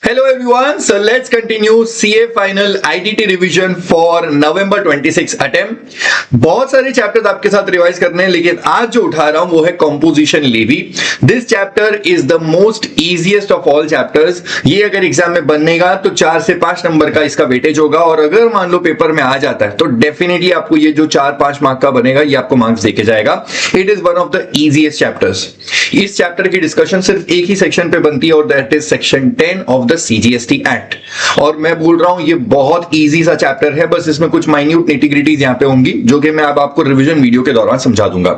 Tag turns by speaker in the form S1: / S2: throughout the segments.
S1: Hello everyone, so let's continue CA final ITT revision for November 26 attempt. बहुत सारे chapters आपके साथ revise करने हैं, लेकिन आज जो उठा रहा हूं वो है composition levy. This chapter is the most easiest of all chapters. ये अगर एग्जाम में बनेगा तो 4 से 5 नंबर का इसका वेटेज होगा, और अगर मान लो पेपर में आ जाता है तो डेफिनेटली आपको ये जो 4-5 मार्क का बनेगा ये आपको मार्क्स देके जाएगा. It is one of the easiest chapters. इस चैप्टर की डिस्कशन सिर्फ एक ही सेक्शन पे बनती है और that is section 10 of the CGST act. और मैं बोल रहा हूं ये बहुत इजी सा चैप्टर है, बस इसमें कुछ माइन्यूट निटिग्रिटीज यहां पे होंगी जो कि मैं अब आपको रिवीजन वीडियो के दौरान समझा दूंगा.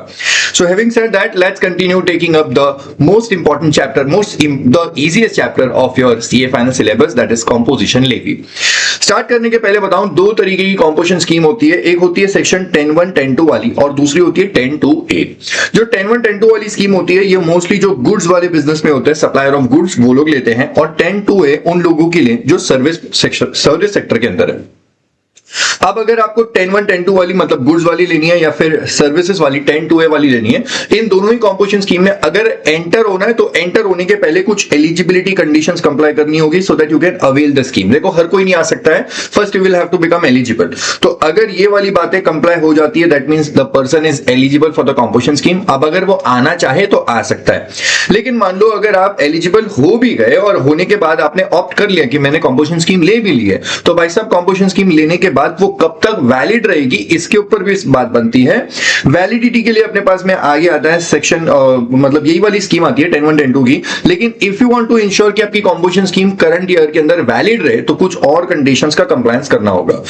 S1: So having said that, let's continue taking up the most important chapter, the easiest chapter of your CA final syllabus, that is composition levy. Start करने के पहले बताऊं, दो तरीके की कंपोजिशन स्कीम होती है. एक होती है सेक्शन 10(1), 10(2) वाली, और दूसरी होती है 10(2)(a. जो 10(1), 10(2) वाली स्कीम होती है ये मोस्टली जो गुड्स वाले बिजनेस में होते हैं, सप्लायर ऑफ गुड्स, वो लोग लेते हैं. और 10(2)(a) उन लोगों के लिए जो सर्विस सेक्टर के अंदर है. अब अगर आपको 10(1), 10(2) वाली मतलब गुड्स वाली लेनी है या फिर सर्विसेज वाली 10(2)(a) वाली लेनी है, इन दोनों ही कंपोजिशन स्कीम में अगर एंटर होना है तो एंटर होने के पहले कुछ एलिजिबिलिटी कंडीशंस कंप्लाई करनी होगी so that you can avail the scheme. देखो हर कोई नहीं आ सकता है, first you will have to become eligible. तो अगर ये वाली बातें कंप्लाई हो जाती है that means the person is eligible for the composition scheme. अब अगर वो आना चाहे तो आ सकता है, लेकिन मान लो अगर आप एलिजिबल हो भी गए और होने के बाद आपने ऑप्ट कर लिया कि मैंने कंपोजिशन स्कीम ले भी ली है, तो भाई साहब कंपोजिशन स्कीम लेने के बाद वो कब तक वैलिड रहेगी इसके ऊपर भी इस बात बनती है. वैलिडिटी के लिए अपने पास में आगे आता है सेक्शन, मतलब यही वाली स्कीम आती है 10(1), 10(2) की. लेकिन if you want to ensure कि आपकी कंपोजिशन स्कीम करंट ईयर के अंदर वैलिड रहे तो कुछ और कंडीशंस का कंप्लायंस करना होगा,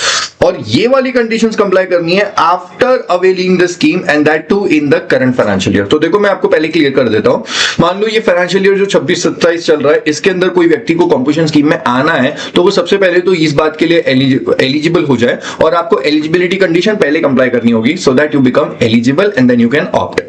S1: और ये वाली कंडीशंस कंप्लाई करनी है after availing the scheme and that too in the current financial year. तो देखो मैं आपको पहले क्लियर कर देता हूं. मान लो ये फाइनेंशियल ईयर जो 26-27 चल रहा है, इसके अंदर कोई व्यक्ति को कंपोजिशन स्कीम में आना है तो वो सबसे पहले तो इस बात के लिए एलिजिबल हो जाए, और आपको एलिजिबिलिटी कंडीशन पहले कंप्लाई करनी होगी so that you become eligible and then you can opt.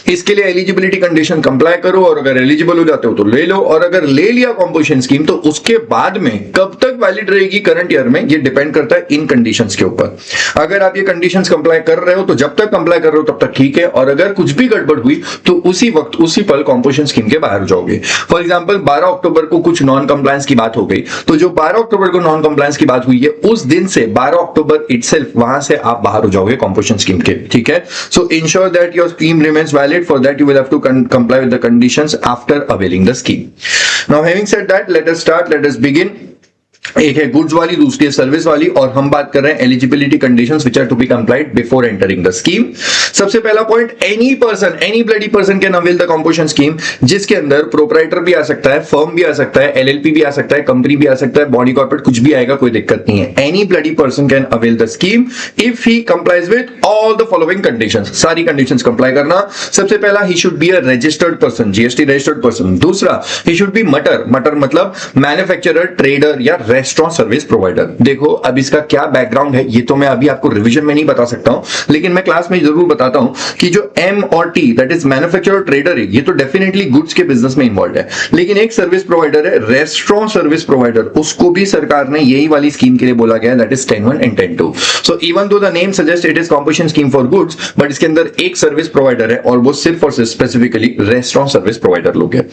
S1: इसके लिए एलिजिबिलिटी कंडीशन कंप्लाई करो, और अगर एलिजिबल हो जाते हो तो ले लो, और अगर ले लिया कंपोजिशन स्कीम तो उसके बाद में कब तक वैलिड रहेगी करंट ईयर में, ये डिपेंड करता है इन कंडीशंस के ऊपर. अगर आप ये कंडीशंस कंप्लाई कर रहे हो तो जब तक कंप्लाई कर रहे हो तब तक ठीक है, और अगर कुछ भी गड़बड़ हुई तो उसी वक्त उसी पल कंपोजिशन स्कीम के बाहर हो जाओगे. फॉर एग्जांपल 12 अक्टूबर को कुछ नॉन कंप्लायंस की बात हो गई, तो जो 12 अक्टूबर को नॉन कंप्लायंस की बात हुई है उस दिन से 12 अक्टूबर इटसेल्फ वहां से आप बाहर हो जाओगे कंपोजिशन स्कीम के. ठीक है, so ensure that your scheme remains valid. For that you will have to comply with the conditions after availing the scheme. Now having said that, let us start, let us begin. एक है goods वाली, दूसरी है service वाली, और हम बात कर रहे हैं eligibility conditions which are to be complied before entering the scheme. सबसे पहला point, any person, any bloody person can avail the composition scheme, जिसके अंदर प्रोप्राइटर भी आ सकता है, फर्म भी आ सकता है, LLP भी आ सकता है, कंपनी भी आ सकता है, बॉडी कॉर्पोरेट, कुछ भी आएगा, कोई दिक्कत नहीं है. Any bloody person can avail the scheme if he complies with all the following conditions. सारी कंडीशंस कंप्लाई करना. सबसे पहला, he should be a registered person, GST registered person. दूसरा, ही शुड बी मटर मतलब मैन्युफैक्चरर, ट्रेडर या restaurant service provider. देखो अब इसका क्या बैकग्राउंड है ये तो मैं अभी आपको रिवीजन में नहीं बता सकता हूं, लेकिन मैं क्लास में जरूर बताता हूं कि जो M और T that is manufacturer, trader है, ये तो डेफिनेटली गुड्स के बिजनेस में इन्वॉल्व है. लेकिन एक सर्विस प्रोवाइडर है, रेस्टोरेंट सर्विस प्रोवाइडर, उसको भी सरकार ने यही वाली स्कीम के लिए बोला गया है, that is 10(1) and 10(2). So even though the name suggest it is composition scheme for goods, but इसके अंदर एक सर्विस प्रोवाइडर है और वो सिर्फ और सिर्फ स्पेसिफिकली रेस्टोरेंट सर्विस प्रोवाइडर लोग हैं.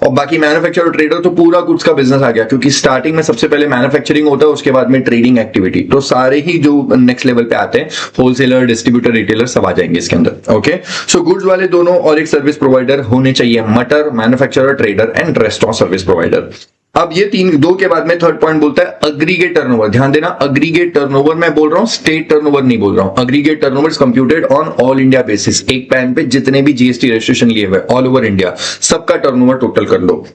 S1: और बाकी मैन्युफैक्चरर, ट्रेडर तो पूरा गुड्स का बिजनेस आ गया, क्योंकि स्टार्टिंग में सबसे पहले मैन्युफैक्चरिंग होता है, उसके बाद में ट्रेडिंग एक्टिविटी. तो सारे ही जो नेक्स्ट लेवल पे आते हैं, होलसेलर, डिस्ट्रीब्यूटर, रिटेलर, सब आ जाएंगे इसके अंदर. ओके, सो गुड्स वाले दोनों और एक सर्विस प्रोवाइडर होने चाहिए, मटर, manufacturer, trader and restaurant service provider. अब ये तीन, दो के बाद में थर्ड पॉइंट बोलता है अग्रीगेट टर्नओवर. ध्यान देना, अग्रीगेट टर्नओवर मैं बोल रहा हूं, स्टेट टर्नओवर नहीं बोल रहा हूं. Aggregate turnover is computed on all India basis. एक पैन पे जितने भी GST रजिस्ट्रेशन लिए हुए ऑल ओवर इंडिया, सबका टर्नओवर टोटल कर लो.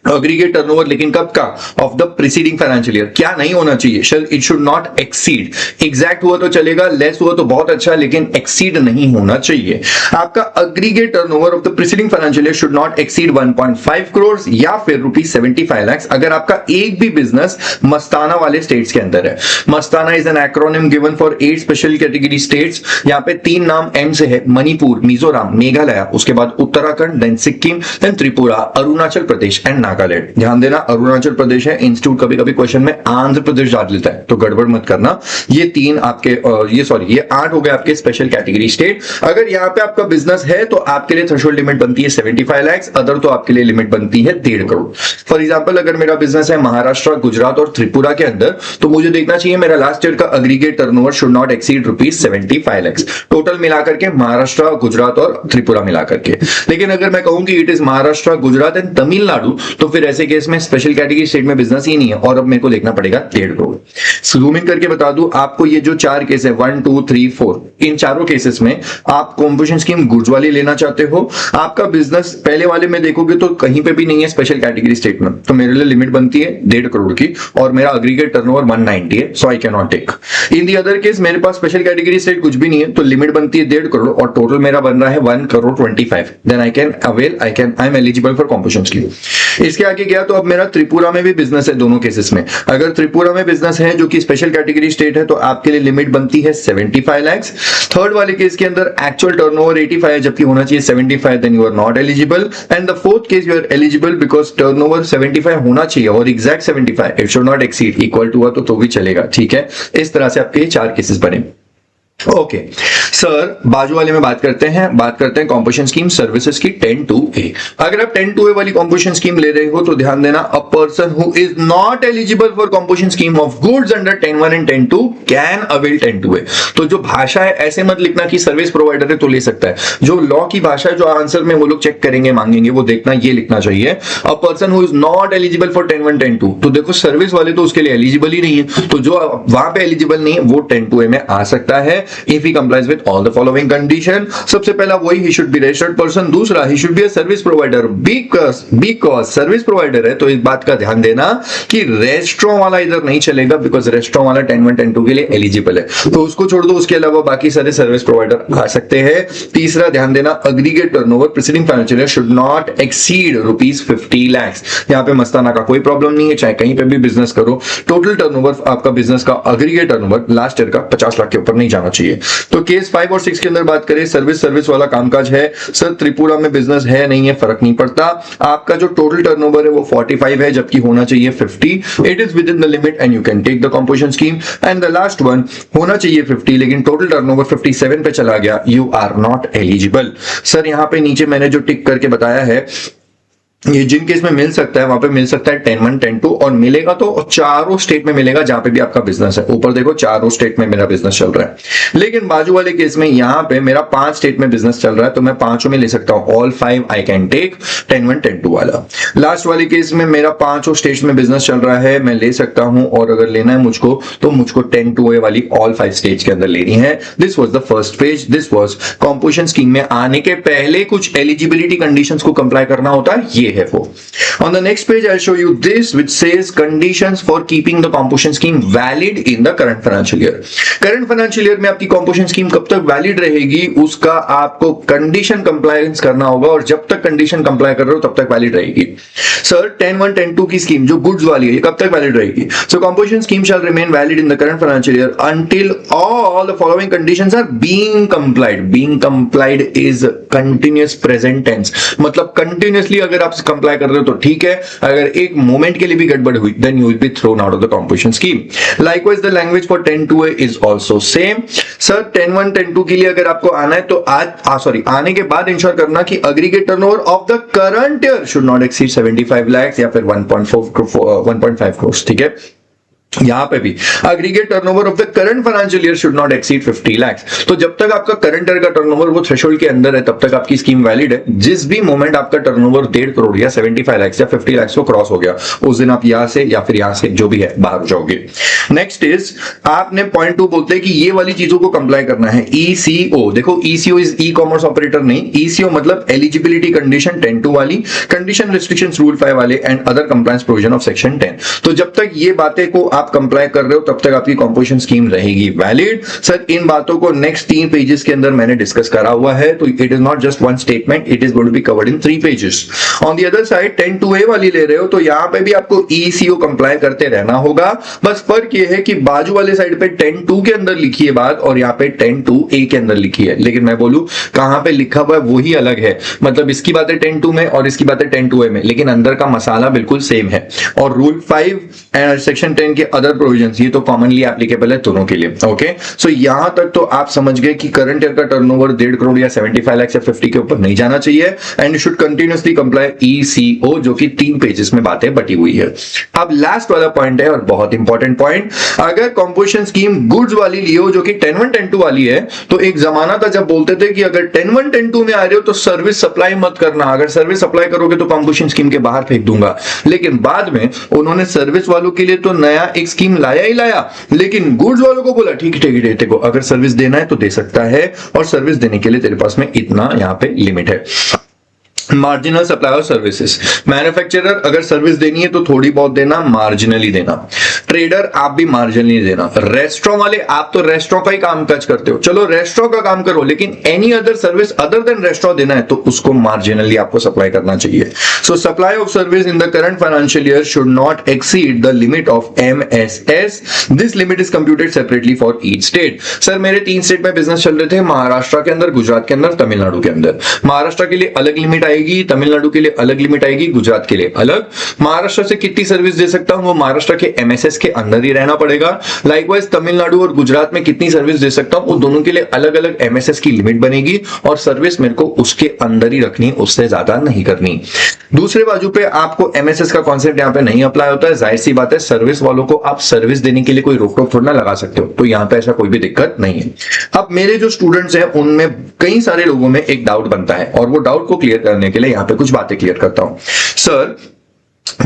S1: अग्रीगेट टर्नओवर, लेकिन कब का? Of the preceding financial year. क्या नहीं होना चाहिए? It should not exceed. Exact हुआ तो चलेगा, लेस हुआ तो बहुत अच्छा, लेकिन एक्सीड नहीं होना चाहिए. आपका aggregate turnover of the preceding financial year should not exceed 1.5 crore या फिर ₹75 लाख अगर आपका एक भी बिजनेस मस्ताना वाले स्टेट्स के अंदर है. Mastana is an acronym given for 8 special category states. यहाँ पे 3 नाम M से है, मणिपुर, मिजोरम, मेघालय, उसके बाद Uttarakhand, then Sikkim, then Tripura, Arunachal Pradesh and Nagaland. Nagaland. ध्यान देना अरुणाचल प्रदेश है, इंस्टीट्यूट कभी कभी क्वेश्चन में आंध्र प्रदेश डाल लेता है, तो गड़बड़ मत करना। ये 3 आपके ये 8 हो गए आपके स्पेशल कैटेगरी स्टेट। अगर यहाँ पे आपका बिजनेस है तो आपके लिए थ्रेशोल्ड लिमिट बनती है 75 लाख, अदर तो आपके लिए लिमिट बनती है 1.5 करोड़। फॉर एग्जांपल अगर मेरा बिजनेस है महाराष्ट्र, गुजरात और त्रिपुरा के अंदर, तो मुझे देखना चाहिए मेरा लास्ट ईयर का aggregate turnover should not exceed ₹75 lakh, total मिलाकर के महाराष्ट्र, गुजरात और त्रिपुरा मिलाकर के। लेकिन अगर मैं कहूं कि it is Maharashtra, Gujarat and Tamil Nadu, तो फिर ऐसे केस में स्पेशल कैटेगरी स्टेट में बिजनेस ही नहीं है और अब मेरे को देखना पड़ेगा 1.5 करोड़। जूम इन करके बता दूं आपको, ये जो 4 केस है 1, 2, 3, 4, इन चारों केसेस में आप कंपोजिशन स्कीम गुड्स वाली लेना चाहते हो। आपका बिजनेस पहले वाले में देखोगे तो कहीं पे भी नहीं है स्पेशल कैटेगरी स्टेट में, तो मेरे लिए लिमिट बनती है 1.5 करोड़ की और मेरा अग्रीगेट टर्नओवर 190 है, so I can not take. In the other case मेरे पास स्पेशल कैटेगरी स्टेट कुछ भी नहीं है, तो लिमिट बनती है 1.5 करोड़ और टोटल मेरा बन रहा है 1,25,00,000, then I can avail, I am eligible for composition scheme. इसके आगे गया तो अब मेरा त्रिपुरा में भी बिजनेस है दोनों केसेस में। अगर त्रिपुरा में बिजनेस है जो कि स्पेशल कैटेगरी स्टेट है, तो आपके लिए लिमिट बनती है 75 लाख। थर्ड वाले केस के अंदर एक्चुअल टर्नओवर 85 है जबकि होना चाहिए 75, then you are not eligible. And the fourth case you are eligible because turnover 75 होना चाहिए और exact 75, it should not exceed, equal to हुआ तो भी चलेगा, ठीक है। इस तरह से आपके 4 केसेस बने। ओके सर, बाजू वाले में बात करते हैं कॉम्पोजिशन स्कीम सर्विसेज की 10(2)(a। अगर आप 10(2)(a) वाली कॉम्पोजिशन स्कीम ले रहे हो तो ध्यान देना, a person who is not eligible for composition scheme of goods under 10(1) and 10(2) can avail 10(2)(a। तो जो भाषा है ऐसे मत लिखना कि सर्विस प्रोवाइडर है तो ले सकता है, जो लॉ की भाषा है जो आंसर में वो लोग चेक करेंगे मांगेंगे वो देखना, ये लिखना चाहिए a person who is not eligible for 10(1) 10(2)। तो देखो सर्विस वाले तो उसके लिए एलिजिबल ही नहीं है, तो जो वहां पे एलिजिबल नहीं है वो 10(2)(a) में आ सकता है if he complies with all the following condition। सबसे पहला वही, he should be registered person। दूसरा, he should be a service provider because service provider है तो इस बात का ध्यान देना कि रेस्टोरेंट वाला इधर नहीं चलेगा बिकॉज रेस्टोरेंट वाला 10(1) 10(2) के लिए एलिजिबल है, तो उसको छोड़ दो, उसके अलावा बाकी सारे सर्विस प्रोवाइडर आ सकते हैं। तीसरा ध्यान देना, aggregate turnover preceding financial year should not exceed ₹50 lakh. यहाँ पे मस्ताना का कोई प्रॉब्लम नहीं है, चाहे कहीं पे भी बिजनेस करो, टोटल टर्नओवर आपका बिजनेस का अग्रीगेट टर्नओवर लास्ट ईयर का 50 लाख के ऊपर नहीं जाना चाहिए। तो केस 5 और 6 के अंदर बात करें, सर्विस वाला कामकाज है, सर त्रिपुरा में बिजनेस है नहीं है फर्क नहीं पड़ता, आपका जो टोटल टर्नओवर है वो 45 है जबकि होना चाहिए 50, it is within the limit and you can take the composition scheme. And the last one, होना चाहिए 50 लेकिन टोटल टर्नओवर 57 पे चला गया, you are not eligible. Sir यहाँ पे नीचे मैंने जो टिक करके बताया है, ये जिन केस में मिल सकता है वहां पे मिल सकता है 10(1) 10(2) और मिलेगा तो चारों स्टेट में मिलेगा जहां पे भी आपका बिजनेस है। ऊपर देखो चारों स्टेट में मेरा बिजनेस चल रहा है, लेकिन बाजू वाले केस में यहाँ पे मेरा 5 स्टेट में बिजनेस चल रहा है तो मैं 5 में ले सकता हूँ, ऑल 5 आई कैन टेक 10(1) 10(2) वाला। लास्ट वाले केस में मेरा 5 स्टेट में बिजनेस चल रहा है, मैं ले सकता हूं और अगर लेना है मुझको तो मुझको 10(2)(a) वाली ऑल 5 स्टेट्स के अंदर लेनी है। This was the first page, this was composition scheme में आने के पहले कुछ एलिजिबिलिटी कंडीशंस को कंप्लाई करना होता है, ये है वो। On the next page I'll show you this which says conditions for keeping the composition scheme valid in the current financial year। current financial year में आपकी composition scheme कब तक valid रहेगी उसका आपको condition compliance करना होगा और जब तक condition comply कर रहे हो तब तक valid रहेगी। सर 10(1) 10(2) की स्कीम जो गुड्स वाली है ये कब तक वैलिड रहेगी? So composition scheme shall remain valid in the current financial year until all the following conditions are being complied. Being complied is continuous present tense, मतलब कंटीन्यूअसली अगर आप कंप्लाई कर रहे हो तो ठीक है, अगर एक मोमेंट के लिए भी गड़बड़ हुई then you will be thrown out of the composition scheme. Likewise the language for 10(2)(a is also same. Sir 10(1) 10(2) के लिए अगर आपको आना है तो आने के बाद इंश्योर करना कि aggregate turnover of the current year should not exceed 75 lakh या फिर 1.5 करोड़, ठीक है। यहां पे भी aggregate turnover of the current financial year should not exceed 50 lakh. तो जब तक आपका करंट ईयर का टर्नओवर वो थ्रेशोल्ड के अंदर है तब तक आपकी स्कीम वैलिड है। जिस भी मोमेंट आपका टर्नओवर 1.5 करोड़ या 75 लाख या 50 लाख को क्रॉस हो गया उस दिन आप यहां से या फिर यहां से जो भी है बाहर हो जाओगे। नेक्स्ट इज आपने पॉइंट 2 बोलते हैं कि ये वाली चीजों को कंप्लाई करना है। ईसीओ, देखो eco is e commerce operator नहीं, ईसीओ मतलब एलिजिबिलिटी कंडीशन 10(2) वाली, कंडीशन रिस्ट्रिक्शंस रूल 5 वाले and other compliance provision of section 10। तो जब तक ये बातें को आप कंप्लाई कर रहे हो तब तक आपकी कंपोजिशन स्कीम रहेगी वैलिड। सर इन बातों को नेक्स्ट 3 पेजेस के अंदर मैंने डिस्कस करा हुआ है, तो it is not just one statement, it is going to be covered in 3 pages. On the other side 10(2)A वाली ले रहे हो तो यहां पे भी आपको ECO कंप्लाई करते रहना होगा। बस फर्क ये है कि बाजू वाले साइड पे 10(2) के अंदर लिखी है बात और यहाँ पे 10(2)A के अंदर लिखी है, लेकिन मैं बोलूं कहां पे लिखा हुआ है वही अलग है। मतलब इसकी बात है 10(2) में और इसकी बात है 10(2)A में, लेकिन अंदर का मसाला बिल्कुल सेम है। और रूल 5 एंड सेक्शन 10 के अदर प्रोविजंस ये तो कॉमनली एप्लीकेबल है दोनों के लिए। ओके, सो यहां तक तो आप समझ गए कि करंट ईयर का टर्नओवर 1.5 करोड़ या 75 लाख या 50 के ऊपर नहीं जाना चाहिए and you should continuously comply ECO, जो कि 3 पेजेस में बातें बटी हुई है। अब लास्ट वाला पॉइंट है और बहुत इंपॉर्टेंट पॉइंट, अगर कंपोजिशन स्कीम गुड्स वाली लियो जो कि 10(1) 10(2) वाली है, तो एक जमाना था जब बोलते थे कि अगर 10(1) 10(2) में आ रहे हो तो सर्विस सप्लाई मत करना, अगर सर्विस सप्लाई करोगे तो कंपोजिशन स्कीम के बाहर फेंक दूंगा। लेकिन बाद में उन्होंने सर्विस वालों के लिए तो नया एक स्कीम लाया ही लाया, लेकिन गुड्स वालों को बोला ठीक है तेरे को अगर सर्विस देना है तो दे सकता है, और सर्विस देने के लिए तेरे पास में इतना यहां पे लिमिट है। मार्जिनल सप्लायर सर्विसेज, मैन्युफैक्चरर अगर सर्विस देनी है तो थोड़ी बहुत देना, मार्जिनली देना। ट्रेडर आप भी मार्जिनली देना। रेस्टोरेंट वाले आप तो रेस्टोरेंट का ही काम काज करते हो, चलो रेस्टोरेंट का काम करो, लेकिन any other service other than restaurant देना है तो उसको मार्जिनली आपको सप्लाई करना चाहिए। सो supply of service in the current financial year should not exceed the limit of MSS। This limit is computed separately for each state. Sir मेरे 3 state में business चल रहे थे, महाराष्ट्र के अंदर, गुजरात के अंदर, तमिलनाडु के अंदर। महाराष्ट्र के लिए अलग लिमिट आएगी, तमिलनाडु के लिए अलग लिमिट आएगी, गुजरात के लिए अलग। महाराष्ट्र से कितनी सर्विस दे सकता हूं वो महाराष्ट्र के MSS के अंदर ही रहना पड़ेगा। लाइकवाइज तमिलनाडु और गुजरात में कितनी सर्विस दे सकता हूं वो दोनों के लिए अलग अलग MSS की लिमिट बनेगी और सर्विस मेरे को उसके अंदर ही रखनी, उससे ज्यादा नहीं करनी। दूसरे बाजू पे आपको MSS का कॉन्सेप्ट यहां पे नहीं अप्लाई होता है, जाहिर सी बात है सर्विस वालों को आप सर्विस देने के लिए कोई रोक टोक थोड़ा ना लगा सकते हो, तो यहां पे ऐसा कोई भी दिक्कत नहीं है। अब मेरे जो स्टूडेंट्स हैं उनमें कई सारे लोगों में एक डाउट बनता है और वो डाउट को क्लियर करने के लिए यहां पे कुछ बातें क्लियर करता हूं। सर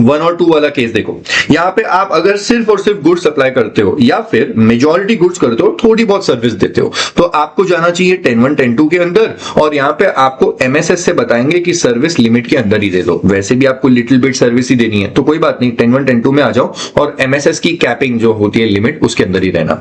S1: 1 और 2 वाला केस देखो, यहां पे आप अगर सिर्फ और सिर्फ गुड्स सप्लाई करते हो या फिर मेजॉरिटी गुड्स करते हो, थोड़ी बहुत सर्विस देते हो, तो आपको जाना चाहिए 10(1) 10(2) के अंदर और यहां पे आपको MSS से बताएंगे कि सर्विस लिमिट के अंदर ही दे दो। वैसे भी आपको लिटिल बिट सर्विस ही देनी है तो कोई बात नहीं, 10(1) 10(2) में आ जाओ और MSS की कैपिंग जो होती है लिमिट उसके अंदर ही रहना।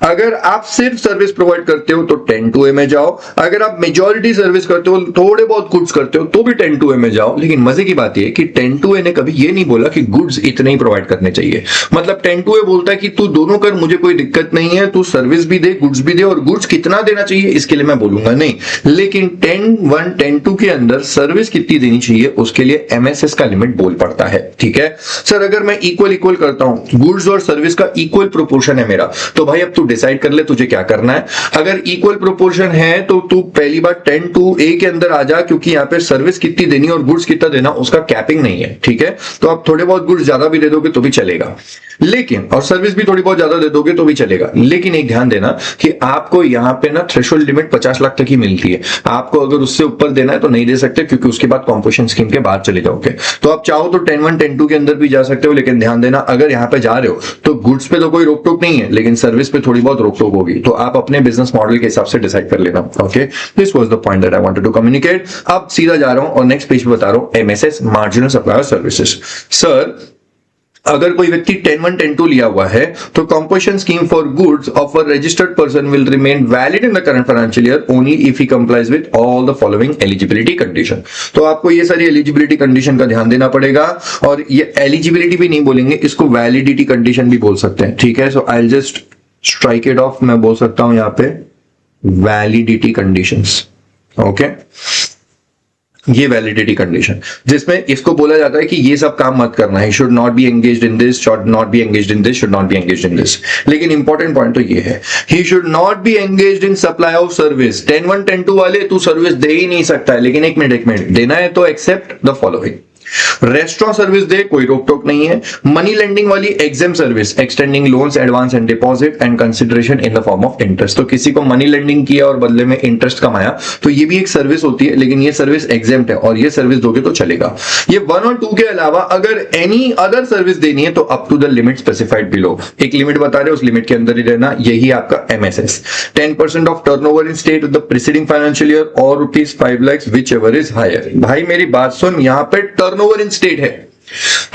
S1: अगर आप सिर्फ सर्विस प्रोवाइड करते हो तो 10(2)A में जाओ, अगर आप मेजॉरिटी सर्विस करते हो, थोड़े बहुत गुड्स करते हो तो भी 10(2)A में जाओ। लेकिन मजे की बात यह कि 10(2)A ने कभी ये नहीं बोला कि गुड्स इतने ही प्रोवाइड करने चाहिए। मतलब 10(2)A बोलता है कि तू दोनों कर, मुझे कोई दिक्कत नहीं है, तू सर्विस भी दे गुड्स भी दे, और गुड्स कितना देना चाहिए इसके लिए मैं बोलूंगा नहीं, लेकिन 10(1) 10(2) के अंदर सर्विस कितनी देनी चाहिए उसके लिए MSS का लिमिट बोल पड़ता है। ठीक है सर, अगर मैं इक्वल करता हूं, गुड्स और सर्विस का इक्वल प्रोपोर्शन है मेरा, तो भाई अब तू डिसाइड कर ले तुझे क्या करना है। अगर इक्वल प्रोपोर्शन है तो तू पहली बार 10(2)A के अंदर आ जा, क्योंकि यहां पे सर्विस कितनी देनी और गुड्स कितना देना उसका कैपिंग नहीं है। ठीक है, तो आप थोड़े बहुत गुड्स ज्यादा भी दे दोगे तो भी चलेगा, लेकिन और सर्विस भी थोड़ी बहुत ज्यादा दे दोगे तो भी चलेगा, लेकिन एक ध्यान देना कि आपको यहां पे ना थ्रेशोल्ड लिमिट 50 लाख तक ही मिलती है। आपको अगर उससे ऊपर देना है तो नहीं दे सकते, क्योंकि उसके बाद कंपोजिशन स्कीम के बाहर चले जाओगे। तो आप चाहो तो 10(1) 10(2) के अंदर भी जा सकते हो, लेकिन ध्यान देना अगर यहां पे जा रहे हो तो गुड्स पे तो कोई रोक टोक नहीं है, लेकिन सर्विस पे थोड़ी बहुत रोक टोक होगी, तो आप अपने बिजनेस मॉडल के हिसाब से डिसाइड कर लेना। Okay, this was the point that I wanted to communicate. अब सीधा जा रहा हूं और नेक्स्ट पेज पे बता रहा हूं MSS marginal supplier services. Sir अगर कोई व्यक्ति 10(1) 10(2) लिया हुआ है तो composition scheme for goods of a registered person will remain valid in the current financial year only if he complies with all the following eligibility condition. तो आपको ये सारी एलिजिबिलिटी कंडीशन का ध्यान देना पड़ेगा, और ये एलिजिबिलिटी भी नहीं बोलेंगे, इसको वैलिडिटी कंडीशन भी बोल सकते हैं। ठीक है, so I will just strike it off, मैं बोल सकता हूं यहां पे वैलिडिटी कंडीशंस। ओके, ये वैलिडिटी कंडीशन जिसमें इसको बोला जाता है कि ये सब काम मत करना है, should not B engaged in this, should not B engaged in this, should not B engaged in this. लेकिन इंपॉर्टेंट पॉइंट तो ये है, he should not B engaged in supply of service. 10(1) 10(2) वाले तू सर्विस दे ही नहीं सकता है, लेकिन एक मिनट देना है तो except the following. Restaurant service दे, कोई रोक टोक नहीं है। मनी लेंडिंग वाली exempt service, extending loans, advance and deposit and consideration in the form of interest. तो किसी को मनी लेंडिंग किया और बदले में इंटरेस्ट कमाया तो ये भी एक सर्विस होती है, लेकिन ये सर्विस एग्जाम्प्ट है और ये सर्विस दोगे तो चलेगा। ये 1 और 2 के अलावा अगर एनी अदर सर्विस देनी है तो up to the limit specified below, एक लिमिट बता रहे हो उस लिमिट के अंदर ही रहना, यही आपका MSS। 10% of turnover in state of the preceding financial year और ₹5 लाख व्हिचएवर इज हायर। भाई मेरी बात सुन, यहां पे टर्नओवर इन स्टेट है,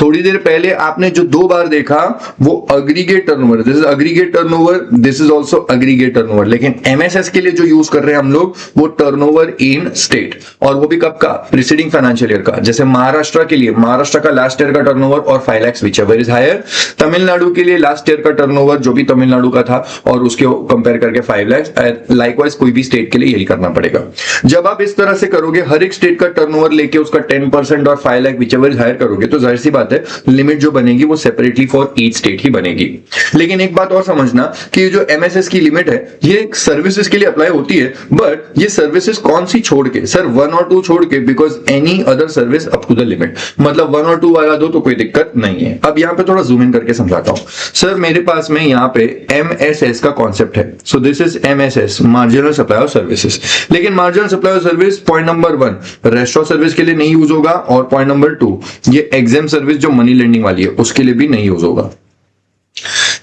S1: थोड़ी देर पहले आपने जो 2 बार देखा वो aggregate turnover, this is aggregate turnover, this is also aggregate turnover, लेकिन एमएसएस के लिए जो यूज कर रहे हैं हम लोग वो टर्नओवर इन स्टेट, और वो भी कब का, प्रीसीडिंग फाइनेंशियल ईयर का। जैसे महाराष्ट्र के लिए महाराष्ट्र का लास्ट ईयर का टर्नओवर और 5 lakh whichever is higher, Tamil Nadu के लिए लास्ट ईयर का टर्नओवर जो भी तमिलनाडु का था और उसके कंपेयर करके 5 लाख, लाइकवाइज कोई भी स्टेट के लिए यही करना पड़ेगा। जब आप इस तरह से करोगे, हर एक स्टेट का टर्नओवर लेके उसका 10% और 5 लाख व्हिचएवर इज हायर करोगे, तो जाहिर सी बात है लिमिट जो बनेगी वो सेपरेटली फॉर ईच स्टेट ही बनेगी। लेकिन एक बात और समझना कि जो एमएसएस की लिमिट है ये सर्विसेज के लिए अप्लाई होती है, बट ये सर्विसेज कौन सी छोड़ के, सर 1 और 2 छोड़ के, because any other service up to the limit, मतलब 1 और 2 वाला दो तो कोई दिक्कत नहीं है। अब यहां पे थोड़ा जूम इन करके समझाता हूं। सर मेरे पास में यहां पे एमएसएस का कॉन्सेप्ट है, so this is MSS, marginal supply of services. लेकिन marginal supply of service point number 1 restaurant service के लिए नहीं यूज होगा, और पॉइंट नंबर 2 ये एग्जाम सर्विस जो मनी लेंडिंग वाली है उसके लिए भी नहीं यूज होगा।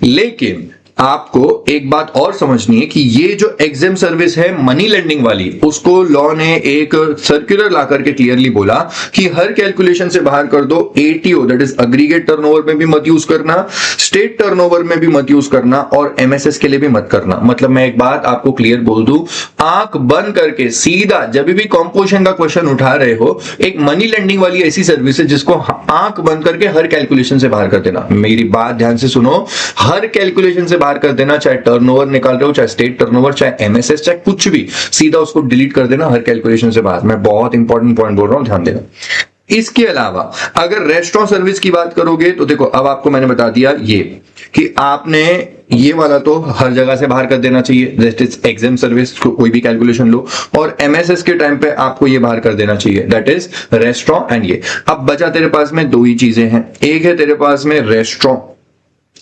S1: लेकिन आपको एक बात और समझनी है कि ये जो एग्जाम सर्विस है मनी लेंडिंग वाली, उसको लॉ ने एक सर्कुलर ला करके क्लियरली बोला कि हर कैलकुलेशन से बाहर कर दो। ATO that is aggregate turnover में भी मत यूज करना, स्टेट टर्नओवर में भी मत यूज करना, और एमएसएस के लिए भी मत करना। मतलब मैं एक बात आपको क्लियर बोल दूं, आंख बंद करके सीधा जब भी कंपोजिशन का क्वेश्चन उठा रहे हो, एक मनी लेंडिंग वाली ऐसी सर्विस है जिसको आंख बंद करके हर कैलकुलेशन से बाहर कर देना। मेरी बात ध्यान से सुनो, हर कैलकुलेशन से कर देना, चाहे टर्नओवर निकाल रहे हो, चाहे स्टेट टर्नओवर, चाहे एमएसएस, चाहे कुछ भी, सीधा उसको डिलीट कर देना हर कैलकुलेशन से बाहर। मैं बहुत इंपॉर्टेंट पॉइंट बोल रहा हूं, ध्यान देना। इसके अलावा अगर रेस्टोरेंट सर्विस की बात करोगे तो देखो, अब आपको मैंने बता दिया ये कि आपने ये वाला तो हर जगह से बाहर कर देना चाहिए, दैट इज एग्जाम सर्विस, कोई भी कैलकुलेशन लो, और एमएसएस के टाइम पे आपको ये बाहर कर देना चाहिए, दैट इज रेस्टोरेंट एंड ये। अब बचा तेरे पास में 2 ही चीजें हैं, एक है तेरे पास में रेस्टोरेंट।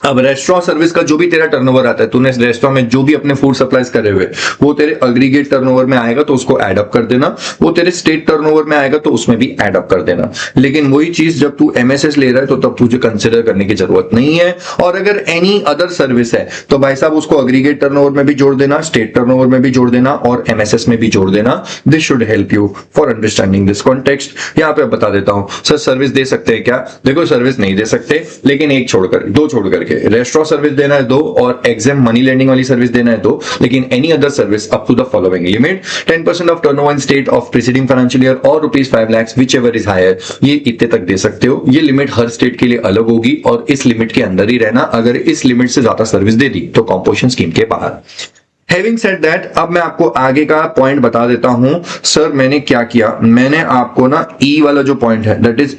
S1: अब रेस्टोरेंट सर्विस का जो भी तेरा टर्नओवर आता है, तूने रेस्टोरेंट में जो भी अपने फूड सप्लाईज करे हुए, वो तेरे अग्रीगेट टर्नओवर में आएगा तो उसको ऐड अप कर देना, वो तेरे स्टेट टर्नओवर में आएगा तो उसमें भी ऐड अप कर देना। लेकिन वही चीज जब तू एमएसएस ले रहा है तो तब तुझे कंसिडर करने की जरूरत नहीं है। और अगर एनी अदर सर्विस है तो भाई साहब उसको अग्रीगेट टर्नओवर में भी जोड़ देना, स्टेट टर्नओवर में भी जोड़ देना, और एमएसएस में भी जोड़ देना। This should help you for understanding this context. यहां पे बता देता हूं, सर सर्विस दे सकते हैं क्या? देखो सर्विस नहीं दे सकते, लेकिन एक छोड़कर, 2 छोड़कर के, रेस्टोरेंट सर्विस देना है 2, और एग्जाम मनी लेंडिंग वाली सर्विस देना है 2, लेकिन any other service up to the following limit 10% of turnover in state of preceding financial year और ₹5 लाख व्हिचएवर इज हायर, ये इतने तक दे सकते हो। ये लिमिट हर स्टेट के लिए अलग होगी और इस लिमिट के अंदर ही रहना। अगर इस लिमिट से ज्यादा सर्विस दे दी तो कंपोजिशन स्कीम के बाहर। Having said that, अब मैं आपको आगे का पॉइंट बता देता हूं। सर मैंने क्या किया, मैंने आपको ना ई वाला जो पॉइंट है दैट इज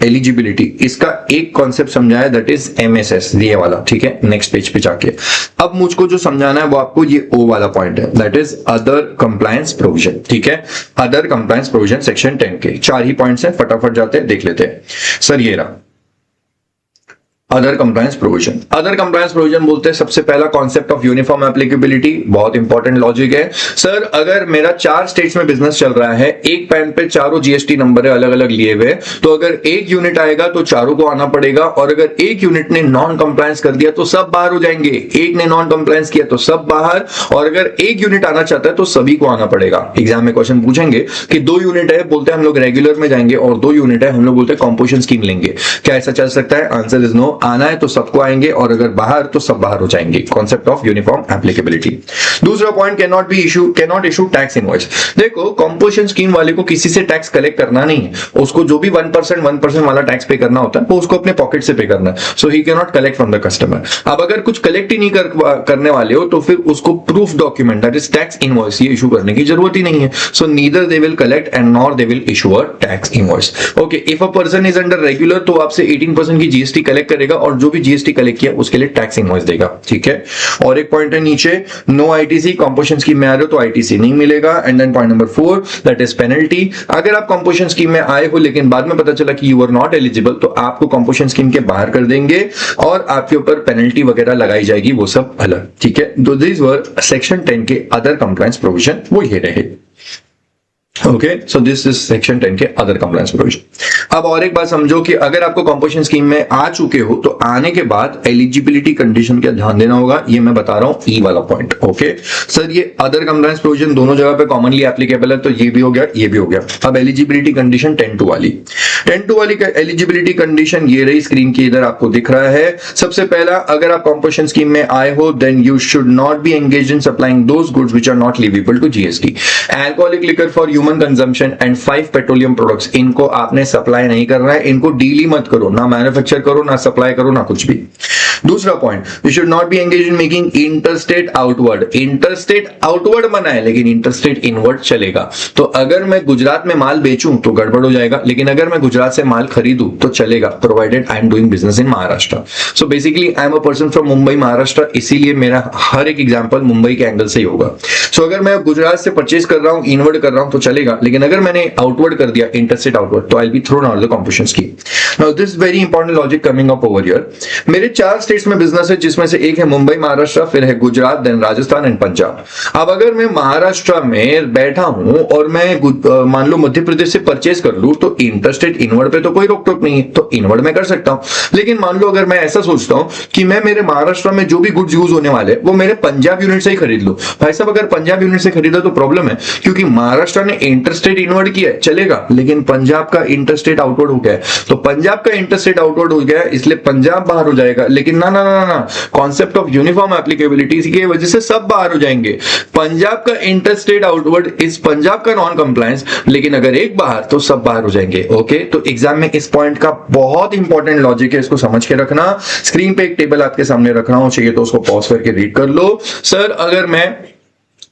S1: एलिजिबिलिटी, इसका एक कॉन्सेप्ट समझाया, दैट इज एमएसएस, ये वाला, ठीक है। नेक्स्ट पेज पे जाके अब मुझको जो समझाना है वो आपको ये ओ वाला पॉइंट है, that is other compliance provision, ठीक है। अदर कंप्लायंस प्रोविजन सेक्शन 10 के 4 ही पॉइंट्स हैं, फटाफट जाते हैं देख लेते हैं। सर ये रहा other compliance provision. Other compliance provision बोलते हैं सबसे पहला कॉन्सेप्ट ऑफ यूनिफॉर्म एप्लीकेबिलिटी, बहुत इंपॉर्टेंट लॉजिक है। सर अगर मेरा 4 स्टेट्स में बिजनेस चल रहा है, एक पैन पे चारों जीएसटी नंबर है अलग अलग लिए हुए, तो अगर एक यूनिट आएगा तो चारों को आना पड़ेगा, और अगर एक यूनिट ने नॉन कंप्लायंस कर दिया तो सब बाहर हो जाएंगे। एक ने नॉन कंप्लायंस किया तो सब बाहर, और अगर एक यूनिट आना चाहता है तो सभी को आना पड़ेगा। एग्जाम में क्वेश्चन पूछेंगे कि 2 यूनिट है, बोलते हैं हम लोग रेगुलर में जाएंगे, और 2 यूनिट है हम लोग बोलते हैं कंपोजिशन स्कीम लेंगे। क्या ऐसा चल सकता है? Answer is no. आना है तो सबको आएंगे, और अगर बाहर तो सब बाहर हो जाएंगे। Concept of uniform applicability. दूसरा point, cannot issue tax invoice. देखो कंपोजिशन स्कीम वाले को किसी से टैक्स कलेक्ट करना नहीं है, उसको जो भी 1% वाला टैक्स पे करना होता है वो उसको अपने पॉकेट से पे करना है, so he can not collect from the customer. अब अगर कुछ कलेक्ट ही नहीं करने वाले हो तो फिर उसको proof document that is tax invoice ये इशू करने की जरूरत ही नहीं है। So neither they will collect and nor they will issue a tax invoice. Okay, if a person is under regular तो आपसे 18% की जीएसटी कलेक्ट करेगा, और जो भी जीएसटी कलेक्ट किया उसके लिए टैक्स इनवॉइस देगा, ठीक है। और एक पॉइंट है नीचे, नो आईटीसी, कंपोजिशन स्कीम में आ रहे हो तो आईटीसी नहीं मिलेगा। And then point number 4 that is penalty. अगर आप कंपोजिशन स्कीम में आए हो लेकिन बाद में पता चला कि यू आर नॉट एलिजिबल, तो आपको कंपोजिशन स्कीम के बाहर कर देंगे और आपके ऊपर पेनल्टी वगैरह लगाई जाएगी, वो सब अलग, ठीक है। तो दिस वर सेक्शन 10 के अदर कंप्लायंस प्रोविजन, वो ये रहे। Okay, so this is section 10 के अदर कंप्लायंस प्रोविजन। अब और एक बात समझो कि अगर आपको कंपोजिशन स्कीम में आ चुके हो तो आने के बाद एलिजिबिलिटी कंडीशन का ध्यान देना होगा, ये मैं बता रहा हूं ई वाला पॉइंट। ओके सर, ये अदर कंप्लायंस प्रोविजन दोनों जगह पे कॉमनली एप्लीकेबल है, तो ये भी हो गया, ये भी हो गया। अब एलिजिबिलिटी कंडीशन 10(2) वाली, 10(2) वाली एलिजिबिलिटी कंडीशन ये रही, स्क्रीन के इधर आपको दिख रहा है। सबसे पहला, अगर आप कंपोजिशन स्कीम में आए हो then you should not be engage in supplying those goods which are not leviable to GST. Alcoholic liquor for human consumption and 5 petroleum products, इनको आपने सप्लाई नहीं करना है, इनको डील ही मत करो, ना मैन्युफैक्चर करो, ना सप्लाई करो, ना कुछ भी। दूसरा point, you should not be engage in making interstate outward. Interstate outward मना है लेकिन इंटरस्टेट इनवर्ड चलेगा। तो अगर मैं गुजरात में माल बेचूं तो गड़बड़ हो जाएगा, लेकिन अगर मैं गुजरात से माल खरीदूं तो चलेगा, provided I am doing business in Maharashtra. So basically I am a person from Mumbai Maharashtra, इसीलिए मेरा हर एक एग्जांपल मुंबई के एंगल से ही होगा। सो अगर मैं गुजरात से परचेज कर रहा हूं, इनवर्ड कर रहा हूं तो चलेगा, लेकिन अगर मैंने आउटवर्ड कर दिया, इंटरस्टेट आउटवर्ड, तो I will be thrown out the composition scheme. Now this very important logic coming up over here. मेरे 4 स्टेट्स में बिजनेस है, जिसमें से एक है मुंबई महाराष्ट्र, फिर है गुजरात, देन राजस्थान एंड पंजाब। अब अगर मैं महाराष्ट्र में बैठा हूं और मैं मान लो मध्य प्रदेश से परचेज कर लूं, तो इंटरस्टेट इनवर्ड पे तो कोई रोक टोक नहीं है, तो इनवर्ड में कर सकता हूं। लेकिन मान लो अगर मैं ऐसा सोचता हूं कि मैं मेरे महाराष्ट्र में जो भी गुड्स यूज होने वाले वो मेरे पंजाब यूनिट से ही खरीद लूं, भाई साहब अगर पंजाब यूनिट से खरीदा तो प्रॉब्लम है, क्योंकि महाराष्ट्र ने इंटरस्टेट इनवर्ड किया है, चलेगा, लेकिन पंजाब का इंटरस्टेट आउटवर्ड हो गया है, तो पंजाब का इंटरस्टेट आउटवर्ड हो गया है, इसलिए पंजाब बाहर हो जाएगा। लेकिन ना ना ना ना, कॉन्सेप्ट ऑफ यूनिफॉर्म एप्लीकेबिलिटी की वजह से सब बाहर हो जाएंगे। पंजाब का इंटरस्टेट आउटवर्ड इस पंजाब का नॉन कंप्लायंस, लेकिन अगर एक बाहर तो सब बाहर हो जाएंगे। ओके, तो एग्जाम में इस पॉइंट का बहुत इंपॉर्टेंट लॉजिक है, इसको समझ के रखना। स्क्रीन पे एक टेबल आपके सामने रख रहा हूं, चाहिए तो उसको पॉज करके रीड कर लो। सर अगर मैं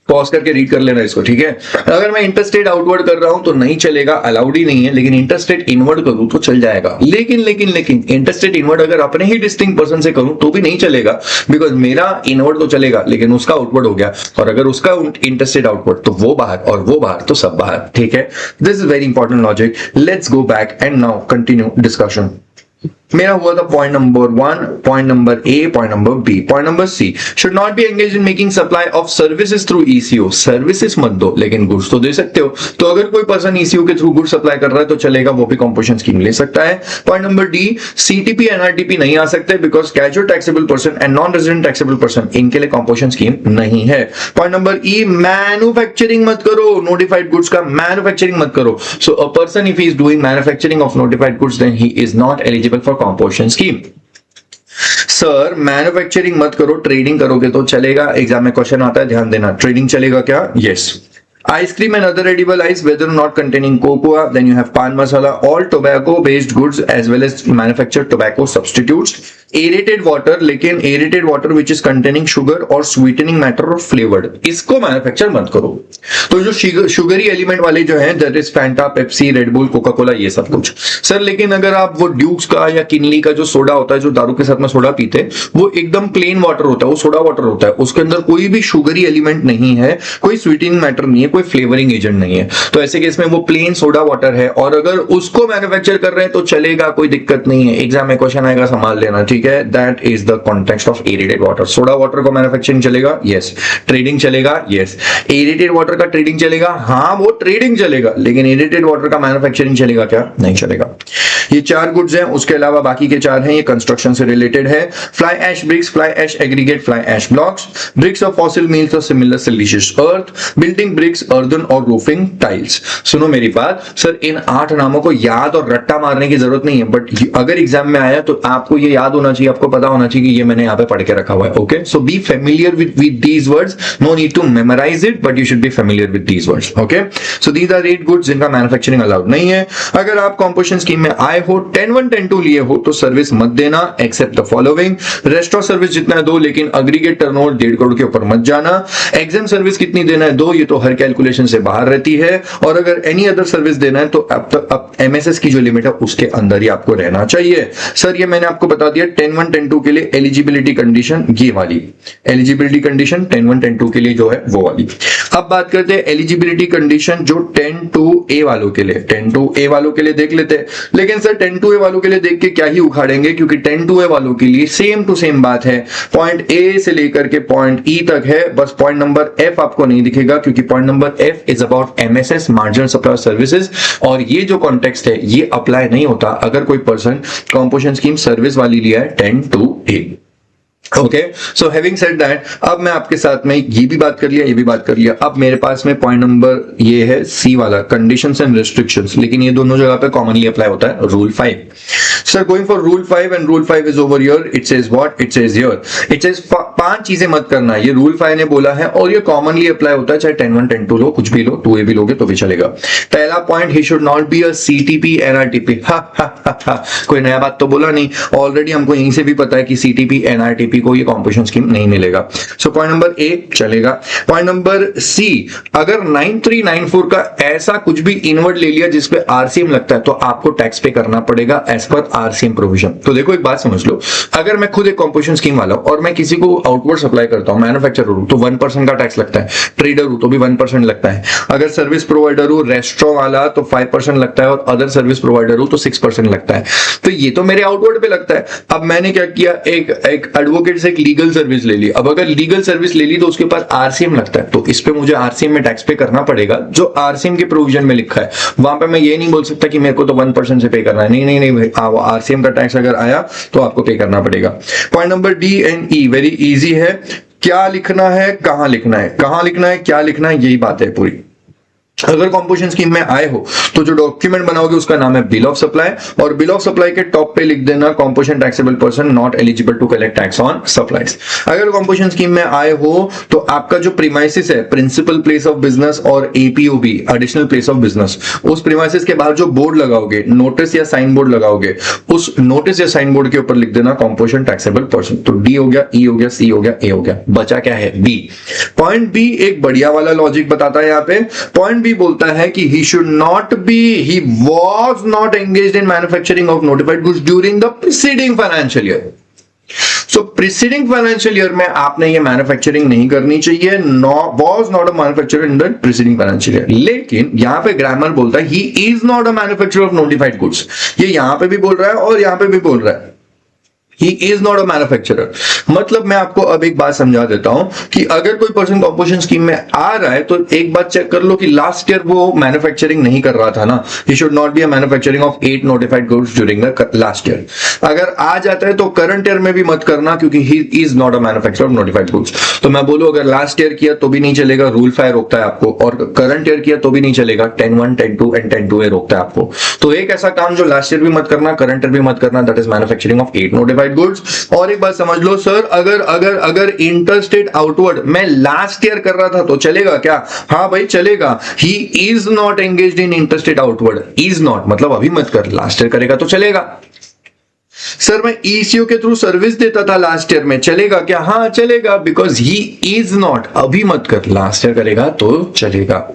S1: पॉज करके रीड कर लेना इसको, ठीक है। अगर मैं इंटरस्टेट आउटवर्ड कर रहा हूं तो नहीं चलेगा, अलाउड ही नहीं है, लेकिन इंटरस्टेट इनवर्ड करूं तो चल जाएगा। लेकिन इंटरस्टेट इनवर्ड अगर अपने ही डिस्टिंक्ट पर्सन से करूं तो भी नहीं चलेगा, बिकॉज मेरा इनवर्ड तो चलेगा लेकिन उसका आउटवर्ड हो गया, और अगर उसका इंटरस्टेट आउटवर्ड तो वो बाहर, और वो बाहर तो सब बाहर, ठीक है। This is very important logic. Let's go back and now continue discussion. मेरा हुआ था point number 1, point number A, point number B, point number C, should not be engage in making supply of services through ECO. Services मत दो, लेकिन goods तो दे सकते हो। तो अगर कोई पर्सन ईसीओ के थ्रू गुड्स सप्लाई कर रहा है तो चलेगा, वो भी कंपोजिशन स्कीम ले सकता है। Point number D, CTP NRTP नहीं आ सकते, because casual taxable person and non resident taxable person, इनके लिए कंपोजिशन स्कीम नहीं है। पॉइंट नंबर ई, मैन्युफैक्चरिंग मत करो, नोटिफाइड गुड्स का मैन्युफैक्चरिंग मत करो। So a person if he is doing manufacturing of notified goods then he is not eligible for composition scheme. Sir manufacturing मत करो, ट्रेडिंग करोगे तो चलेगा। एग्जाम में क्वेश्चन आता है, ध्यान देना, ट्रेडिंग चलेगा क्या? Yes. Ice cream and other edible ice, whether or not containing cocoa, then you have pan masala, all tobacco-based goods as well as manufactured tobacco substitutes. Aerated water, लेकिन aerated water which is containing sugar or sweetening matter or flavored, इसको manufacture मत करो। तो जो sugary element वाले जो हैं, that is Fanta, Pepsi, red bull, Coca Cola, ये सब कुछ। सर लेकिन अगर आप वो ड्यूक्स का या किनली का जो सोडा होता है, जो दारू के साथ में सोडा पीते हैं, वो एकदम प्लेन वाटर होता है, वो सोडा वाटर होता है, उसके अंदर कोई भी शुगरी एलिमेंट नहीं है, कोई स्वीटनिंग मैटर नहीं है, कोई फ्लेवरिंग एजेंट नहीं है, तो ऐसे केस में वो प्लेन सोडा वाटर है, और अगर उसको मैन्युफैक्चर कर रहे हैं तो चलेगा, कोई दिक्कत नहीं है। एग्जाम में क्वेश्चन आएगा, संभाल लेना, ठीक है। That is the context of aerated water. Soda water को मैन्युफैक्चरिंग चलेगा, यस। ट्रेडिंग चलेगा, यस। एरेटेड वाटर का ट्रेडिंग चलेगा, हाँ वो ट्रेडिंग चलेगा, लेकिन एरेटेड वाटर का मैन्युफैक्चरिंग चलेगा क्या? नहीं चलेगा। ये 4 गुड्स हैं, उसके अलावा बाकी के 4 हैं, ये कंस्ट्रक्शन से रिलेटेड है। Fly ash bricks, fly ash aggregate, fly ash blocks, bricks of fossil meals और similar siliceous earth, building bricks, earthen और रूफिंग टाइल्स। सुनो मेरी बात, सर इन 8 नामों को याद और रट्टा मारने की जरूरत नहीं है, बट अगर एग्जाम में आया तो आपको ये याद होना चाहिए, आपको पता होना चाहिए कि ये मैंने यहाँ पे पढ़ के रखा हुआ है। Okay, so be familiar with these words, no need to memorise it, but you should be familiar with these words. Okay, so these are 8 goods जिनका मैन्युफैक्चरिंग अलाउड नहीं है। अगर आप कंपोजिशन स्कीम में आए हो, 10(1), 10(2) लिए हो तो सर्विस मत देना, except the following. Restaurant service जितना है दो, लेकिन अग्रीगेट टर्नओवर 1.5 करोड़ के ऊपर मत जाना। एग्जाम सर्विस कितनी देना है? 2, ये तो हर कैलकुलेशन से बाहर रहती है। और अगर एनी अदर सर्विस देना है तो अब एमएसएस की जो लिमिट है उसके अंदर ही आपको रहना चाहिए। सर ये मैंने आपको बता दिया 10 1 10 2 के लिए एलिजिबिलिटी कंडीशन ये वाली, एलिजिबिलिटी कंडीशन 10 1 10 2 के लिए जो है वो वाली। अब बात करते हैं एलिजिबिलिटी कंडीशन जो 10 2 A वालों के लिए, 10 2 A वालों के लिए देख लेते हैं। लेकिन सर 10 2 A वालों के लिए देख के क्या ही उखाड़ेंगे, क्योंकि 10 2 A वालों के लिए सेम टू सेम बात है, पॉइंट A से लेकर के पॉइंट E तक है, बस पॉइंट नंबर F आपको नहीं दिखेगा, क्योंकि point number F is about MSS marginal supplier services, और ये जो कॉन्टेक्स्ट है ये अप्लाई नहीं होता अगर कोई पर्सन कंपोजिशन स्कीम सर्विस वाली लिया है 10 2 A। Okay, so having said that, अब मैं आपके साथ में ये भी बात कर लिया, ये भी बात कर लिया। अब मेरे पास में पॉइंट नंबर ये है C वाला, कंडीशंस एंड रेस्ट्रिक्शंस, लेकिन ये दोनों जगह पे कॉमनली अप्लाई होता है rule 5। Sir going for rule 5 and rule 5 is over here, it says what, it says here, it says 5 चीजें मत करना, ये रूल 5 ने बोला है और ये कॉमनली अप्लाई होता है, चाहे 10 1 10 2 लो, कुछ भी लो, 2A भी लोगे तो भी चलेगा। पहला point, he should not be a CTP NRTP। कोई नया बात तो बोला नहीं, ऑलरेडी हमको यहीं से भी पता है कि CTP NRTP को ये कॉम्पोजिशन स्कीम नहीं मिलेगा। सो पॉइंट नंबर A चलेगा। पॉइंट नंबर C, अगर 9394 का ऐसा कुछ भी इनवर्ड ले लिया जिसपे RCM लगता है तो आपको टैक्स पे करना पड़ेगा एज पर RCM प्रोविजन। तो देखो एक बात समझ लो, अगर मैं खुद एक कॉम्पोजिशन स्कीम वाला हूं और मैं किसी को आउटवर्ड सप्लाई करता हूं, मैन्युफैक्चरर हूं, तो 1% का टैक्स लगता है, ट्रेडर हूं तो भी 1% लगता है, अगर सर्विस प्रोवाइडर हूं रेस्टोरेंट वाला तो 5% लगता है, और अदर सर्विस प्रोवाइडर हूं तो 6% लगता है। तो ये तो मेरे आउटवर्ड पे लगता है। अब मैंने क्या किया, एक एडवोकेट से एक लीगल सर्विस ले ली। अब अगर लीगल सर्विस ले ली तो उसके ऊपर RCM लगता है, तो इस पे मुझे RCM में टैक्स पे करना पड़ेगा जो RCM के प्रोविजन में लिखा है। वहां पे मैं ये नहीं बोल सकता कि मेरे को तो 1% से पे करना है, नहीं नहीं नहीं भाई, RCM का टैक्स अगर आया तो आपको पे करना पड़ेगा। Point number D and E very easy है, क्या लिखना है, कहां लिखना है, कहां लिखना है, क्या लिखना है, यही बात है पूरी। अगर कॉम्पोजिशन स्कीम में आए हो तो जो डॉक्यूमेंट बनाओगे उसका नाम है बिल ऑफ सप्लाई, और बिल ऑफ सप्लाई के टॉप पे लिख देना composition taxable person not eligible to collect tax on supplies. अगर कॉम्पोजिशन स्कीम में आए हो तो आपका जो प्रीमाइसिस है, प्रिंसिपल प्लेस ऑफ बिजनेस और APOB additional place of business, उस प्रीमाइसिस के बाद जो बोर्ड लगाओगे, नोटिस या साइन बोर्ड लगाओगे, उस नोटिस या साइन बोर्ड के ऊपर लिख देना कॉम्पोजिशन टैक्सेबल पर्सन। तो D हो गया, E हो गया, C हो गया, A हो गया, बचा क्या है B। पॉइंट B एक बढ़िया वाला लॉजिक बताता है यहाँ पे। पॉइंट B बोलता है कि he should not be, he was not engaged in manufacturing of notified goods during the preceding financial year. So preceding financial year में आपने ये मैन्युफैक्चरिंग नहीं करनी चाहिए, was not a manufacturer in the preceding financial year। लेकिन यहाँ पे grammar बोलता है he is not a manufacturer of notified goods। ये यहाँ पे भी बोल रहा है और यहाँ पे भी बोल रहा है He is not a manufacturer। मतलब मैं आपको अब एक बात समझा देता हूं कि अगर कोई पर्सन कॉम्पोजिशन स्कीम में आ रहा है तो एक बात चेक कर लो कि लास्ट ईयर वो मैन्युफैक्चरिंग नहीं कर रहा था ना। He should not be a manufacturing of 8 notified goods during the last year। अगर आ जाता है तो करंट ईयर में भी मत करना, क्योंकि he is not a manufacturer of notified goods। तो मैं बोलूं अगर लास्ट ईयर किया तो भी नहीं चलेगा, रूल 5 रोकता है आपको, और करंट ईयर किया तो भी नहीं चलेगा, 10 1 10 2 एंड 10 2A रोकता है आपको। तो एक ऐसा काम जो लास्ट ईयर भी मत करना, करंट ईयर भी मत करना, that is manufacturing of 8 notified goods. और एक बात समझ लो सर, अगर इंटरस्टेट आउटवर्ड मैं लास्ट ईयर कर रहा था तो चलेगा क्या? हाँ भाई चलेगा। ही is not engaged in interstate outward, is not मतलब अभी मत कर, लास्ट ईयर करेगा तो चलेगा। सर मैं ECO के थ्रू सर्विस देता था लास्ट ईयर में, चलेगा क्या? हाँ चलेगा, बिकॉज ही इज नॉट, अभी मत कर, लास्ट ईयर करेगा तो चलेगा।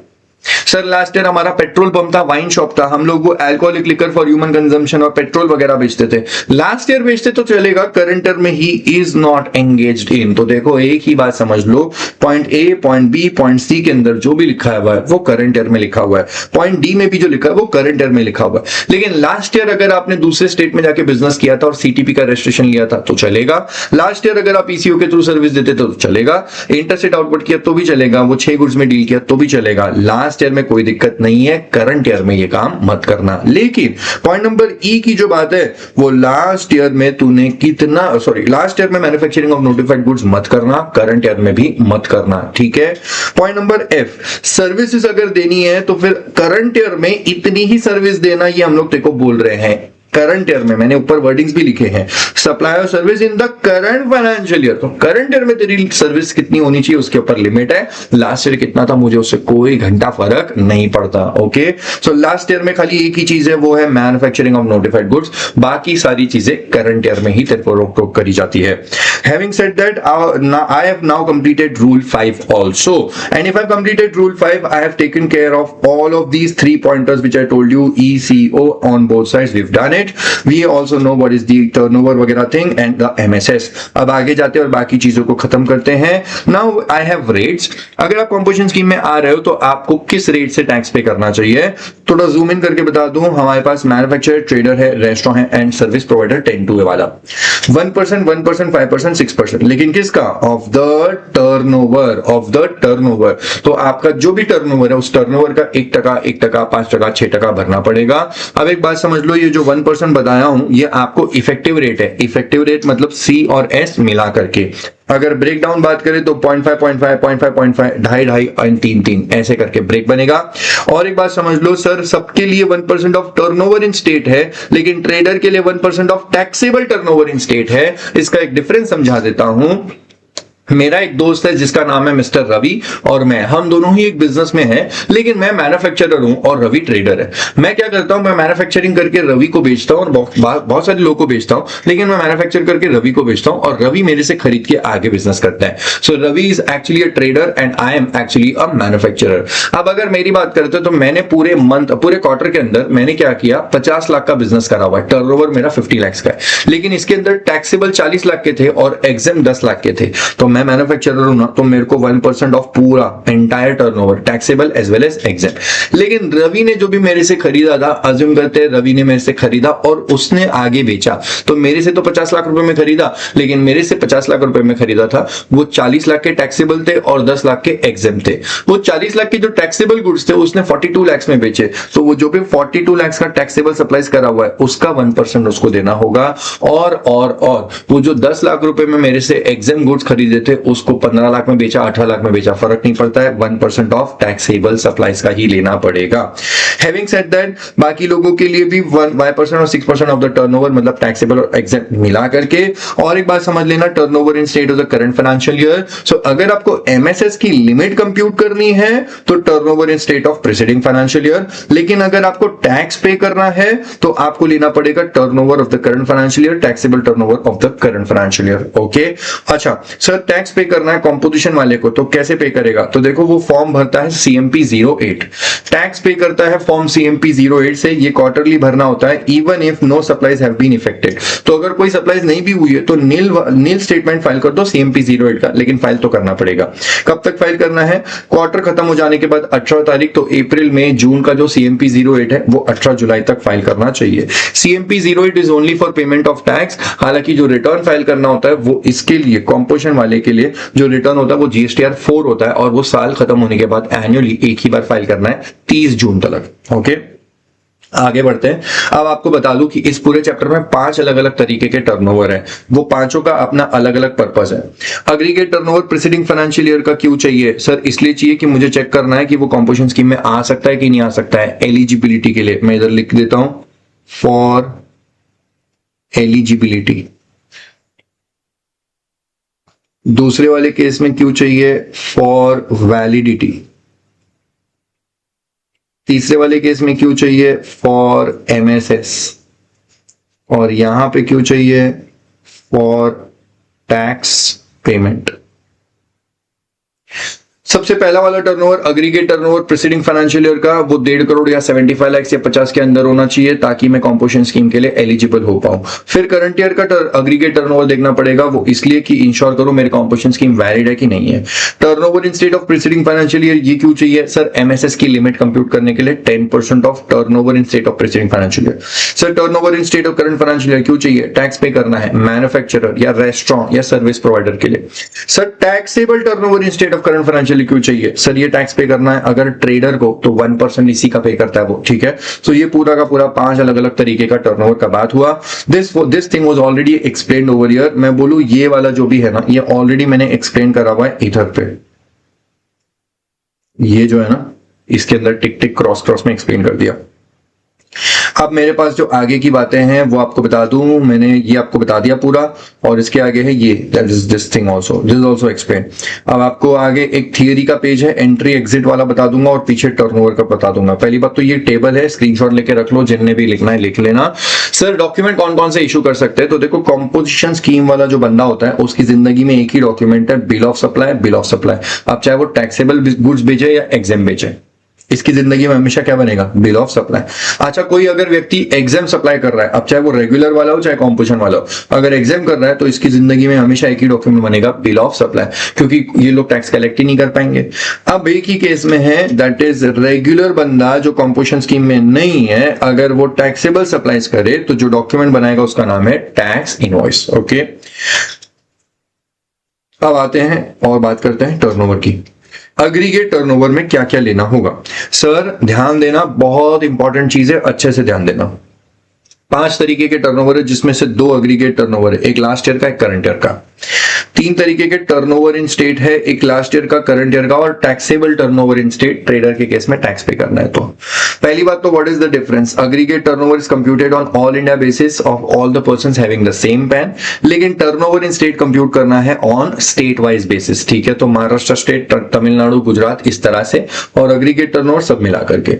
S1: सर लास्ट ईयर हमारा पेट्रोल पंप था, वाइन शॉप था, हम लोग वो alcoholic liquor for human consumption और पेट्रोल वगैरह बेचते थे, लास्ट ईयर बेचते तो चलेगा, करंट ईयर में he is not engaged in. तो देखो एक ही बात समझ लो, point A, point B, point C के अंदर जो भी लिखा हुआ है वो करंट ईयर में लिखा हुआ है, पॉइंट D में भी जो लिखा है वो करंट ईयर में लिखा हुआ है। लेकिन लास्ट ईयर अगर आपने दूसरे स्टेट में जाके बिजनेस किया था और CTP का रजिस्ट्रेशन लिया था तो चलेगा, लास्ट ईयर अगर आप ECO के थ्रू सर्विस देते तो चलेगा, इंटरस्टेट आउटपुट किया तो भी चलेगा, वो 6 गुड्स में डील किया तो भी चलेगा, लास्ट ईयर में कोई दिक्कत नहीं है, करंट ईयर में ये काम मत करना। लेकिन पॉइंट नंबर E की जो बात है वो लास्ट ईयर में तूने कितना, लास्ट ईयर में मैन्युफैक्चरिंग ऑफ नोटिफाइड गुड्स मत करना, करंट ईयर में भी मत करना, ठीक है। पॉइंट नंबर F, सर्विसेज अगर देनी है तो फिर करंट ईयर में इतनी ही सर्विस देना, ये हम लोग तेरे को बोल रहे हैं करंट ईयर में। मैंने ऊपर वर्डिंग्स भी लिखे हैं, supply of service in the current financial year. तो करंट ईयर में तेरी सर्विस कितनी होनी चाहिए उसके ऊपर लिमिट है, लास्ट ईयर कितना था मुझे उससे कोई घंटा फर्क नहीं पड़ता। ओके, सो लास्ट ईयर में खाली एक ही चीज है, वो है मैन्युफैक्चरिंग ऑफ नोटिफाइड गुड्स, बाकी सारी चीजें करंट ईयर में ही तेरे को रोक टोक करी जाती है। Having said that, I have now completed Rule 5 also, and if I've completed Rule 5, I have taken care of all of these 3 pointers which I told you, ECO on both sides. We've done it. It, we also know what is the turnover वगैरह thing and the MSS. अब आगे जाते हैं और बाकी चीजों को खत्म करते हैं। Now I have rates. अगर आप कंपोजिशन स्कीम में आ रहे हो तो आपको किस रेट से टैक्स पे करना चाहिए, थोड़ा जूम इन करके बता दूं। हमारे पास मैन्युफैक्चरर, ट्रेडर है, रेस्टोरेंट है एंड सर्विस प्रोवाइडर 10-2 वाला 1%, 1%, 5%, 6%, लेकिन किसका? Of the turnover, of the turnover. तो आपका जो भी टर्नओवर है उस टर्नओवर का 1%, 1%, 5%, 6% भरना पड़ेगा। अब एक बात समझ लो, ये जो 1% बताया हूं ये आपको इफेक्टिव रेट है। इफेक्टिव रेट मतलब सी और एस मिला करके। अगर ब्रेक डाउन बात करें तो 0.5, 0.5, 0.5, 0.5, 2.5 एंड 3 ऐसे करके ब्रेक बनेगा। और एक बात समझ लो सर, सबके लिए 1% ऑफ टर्नओवर इन स्टेट है, लेकिन ट्रेडर के लिए 1% of taxable turnover in state है। इसका एक डिफरेंस समझा देता हूं। मेरा एक दोस्त है जिसका नाम है मिस्टर रवि, और हम दोनों ही एक बिजनेस में हैं, लेकिन मैं मैन्युफैक्चरर हूं और रवि ट्रेडर है। मैं क्या करता हूं, मैं मैन्युफैक्चरिंग करके रवि को बेचता हूं और बहुत सारे लोगों को बेचता हूं, लेकिन मैं मैन्युफैक्चर करके रवि को बेचता हूं और रवि मेरे से खरीद के आगे बिजनेस करता है। So Ravi is actually a trader and I am actually a manufacturer. अब अगर मेरी बात करते हो तो मैंने पूरे क्वार्टर के अंदर मैंने क्या किया, 50 लाख का बिजनेस करा हुआ है। टर्नओवर मेरा 50 लाख का है, लेकिन इसके अंदर टैक्सेबल 40 लाख के थे और एग्जाम 10 लाख के थे। तो मैं मैन्युफैक्चरर हूं ना, तो मेरे को 1% ऑफ पूरा entire turnover taxable as well as exempt. लेकिन रवि ने जो भी मेरे से खरीदा था, अज्यूम करते हैं रवि ने मेरे से खरीदा और उसने आगे बेचा, तो मेरे से तो 50 लाख रुपए में खरीदा, लेकिन मेरे से 50 लाख रुपए में खरीदा था, वो 40 लाख के टैक्सेबल थे और 10 लाख के एग्जाम थे। वो 40 लाख के जो टैक्सेबल गुड्स थे उसने 42 लाख में बेचे, तो वो जो भी 42 लाख का टैक्सेबल सप्लाईज करा हुआ है उसका 1% उसको देना होगा। और वो जो 10 लाख रुपए में मेरे से एग्जाम गुड्स खरीदे थे उसको 15 लाख में बेचा, 18 लाख में बेचा, फर्क नहीं पड़ता है, 1% ऑफ टैक्सेबल सप्लाईज का ही लेना पड़ेगा। हैविंग सेड दैट, बाकी लोगों के लिए भी 5% और 6% ऑफ द टर्नओवर मतलब टैक्सेबल और एग्जाम मिला करके। और एक बात समझ लेना, turnover in state of the current financial year. So अगर आपको एमएसएस की लिमिट कंप्यूट करनी है तो turnover in state of preceding financial year, लेकिन अगर आपको टैक्स पे करना है तो आपको लेना पड़ेगा turnover of the current financial year, taxable turnover of the current financial year. Okay, अच्छा सर टैक्स पे करना है कंपोजिशन वाले को, तो कैसे पे करेगा? तो देखो वो फॉर्म भरता है CMP 08, टैक्स पे करता है फॉर्म CMP 08 से। ये क्वार्टरली भरना होता है, even if no supplies have been effected. तो अगर कोई सप्लाईज नहीं भी हुई है तो नील स्टेटमेंट फाइल कर दो CMP 08 का, लेकिन फाइल तो करना पड़ेगा। कब तक फाइल करना है? क्वार्टर खत्म हो जाने के बाद 18 तारीख, तो अप्रैल मई जून का जो CMP 08 है वो 18 जुलाई तक फाइल करना चाहिए। CMP 08 is only for payment of tax. हालांकि जो रिटर्न फाइल करना होता है वो इसके लिए कंपोजिशन वाले के लिए जो रिटर्न होता है वो GSTR 4 होता है, और वो साल खत्म होने के बाद एनुअली एक ही बार फाइल करना है 30 जून तक। ओके, आगे बढ़ते हैं। अब आपको बता दूं कि इस पूरे चैप्टर में 5 अलग अलग तरीके के टर्नओवर है, वो पांचों का अपना अलग अलग पर्पस है। Aggregate turnover preceding financial year का क्यों चाहिए सर? इसलिए चाहिए कि मुझे चेक करना है कि वो कंपोजिशन स्कीम में आ सकता है कि नहीं आ सकता है। एलिजिबिलिटी के लिए मैं इधर लिख देता हूं, फॉर एलिजिबिलिटी। दूसरे वाले केस में क्यों चाहिए? For validity. तीसरे वाले केस में क्यों चाहिए? For MSS। और यहां पे क्यों चाहिए? For tax payment. सबसे पहला वाला turnover aggregate turnover preceding financial year का, वो 1.5 करोड़ या 75 लाख या 50 के अंदर होना चाहिए ताकि मैं कंपोजिशन स्कीम के लिए एलिजिबल हो पाऊं। फिर करंट ईयर का अग्रीगेट टर्नओवर देखना पड़ेगा, वो इसलिए कि इंश्योर करो मेरे कंपोजिशन स्कीम वैलिड है कि नहीं है। Turnover in state of preceding financial year, ये क्यों चाहिए सर? MSS की लिमिट कंप्यूट करने के लिए 10% of turnover in state of preceding financial year. Sir turnover in state of current financial year क्यों चाहिए? टैक्स पे करना है मैन्युफैक्चरर या रेस्टोरेंट या सर्विस प्रोवाइडर के लिए। Sir taxable turnover in state of current financial क्यों चाहिए? सर ये टैक्स पे करना है अगर ट्रेडर को, तो 1% इसी का पे करता है वो, ठीक है। सो ये पूरा का पूरा 5 अलग अलग तरीके का टर्नओवर का बात हुआ। This thing was already explained over here. मैं बोलूं ये वाला जो भी है ना, ये ऑलरेडी मैंने एक्सप्लेन करा हुआ है इधर पे। ये जो है ना, इसके अंदर टिक टिक क्रॉस क्रॉस में एक्सप्लेन कर दिया। अब मेरे पास जो आगे की बातें हैं वो आपको बता दूं, मैंने ये आपको बता दिया पूरा, और इसके आगे है ये, that is this thing also, this is also explain. अब आपको आगे एक थियरी का पेज है, एंट्री एग्जिट वाला बता दूंगा और पीछे टर्नओवर का बता दूंगा। पहली बात तो ये टेबल है, स्क्रीनशॉट लेके रख लो, जिनने भी लिखना है लिख लेना। सर डॉक्यूमेंट कौन कौन से इशू कर सकते हैं? तो देखो कंपोजिशन स्कीम वाला जो बंदा होता है उसकी जिंदगी में एक ही डॉक्यूमेंट है, bill of supply, bill of supply. अब चाहे वो टैक्सेबल गुड्स बेचे या एग्जाम बेचे, इसकी जिंदगी में हमेशा क्या बनेगा, बिल ऑफ सप्लाई। अच्छा, कोई अगर व्यक्ति एग्जाम सप्लाई कर रहा है, अब चाहे वो रेगुलर वाला हो चाहे कॉम्पोजिशन वाला हो, अगर एग्जाम कर रहा है तो इसकी जिंदगी में हमेशा एक ही डॉक्यूमेंट बनेगा, बिल ऑफ सप्लाई, क्योंकि ये लोग टैक्स कलेक्ट ही नहीं कर पाएंगे। अब एक ही केस में है, दैट इज रेगुलर बंदा जो कॉम्पोजिशन स्कीम में नहीं है, अगर वो टैक्सेबल सप्लाईज करे तो जो डॉक्यूमेंट बनाएगा उसका नाम है टैक्स इनवॉइस। ओके, अब आते हैं और बात करते हैं टर्नओवर की। एग्रीगेट टर्नओवर में क्या क्या लेना होगा। सर ध्यान देना, बहुत इंपॉर्टेंट चीज है, अच्छे से ध्यान देना। 5 तरीके के टर्नओवर है, जिसमें से 2 एग्रीगेट टर्नओवर है, एक लास्ट ईयर का एक करंट ईयर का। 3 तरीके के टर्नओवर इन स्टेट है, एक लास्ट ईयर का, करंट ईयर का, और taxable turnover in state, trader के केस में टैक्स पे करना है। तो पहली बात तो what is the difference, aggregate turnover is computed on all India basis of all the persons having the same pan, लेकिन टर्नओवर इन स्टेट कंप्यूट करना है ऑन स्टेट वाइज बेसिस। ठीक है, तो महाराष्ट्र स्टेट, तमिलनाडु, गुजरात, इस तरह से, और एग्रीगेट टर्नओवर सब मिला करके।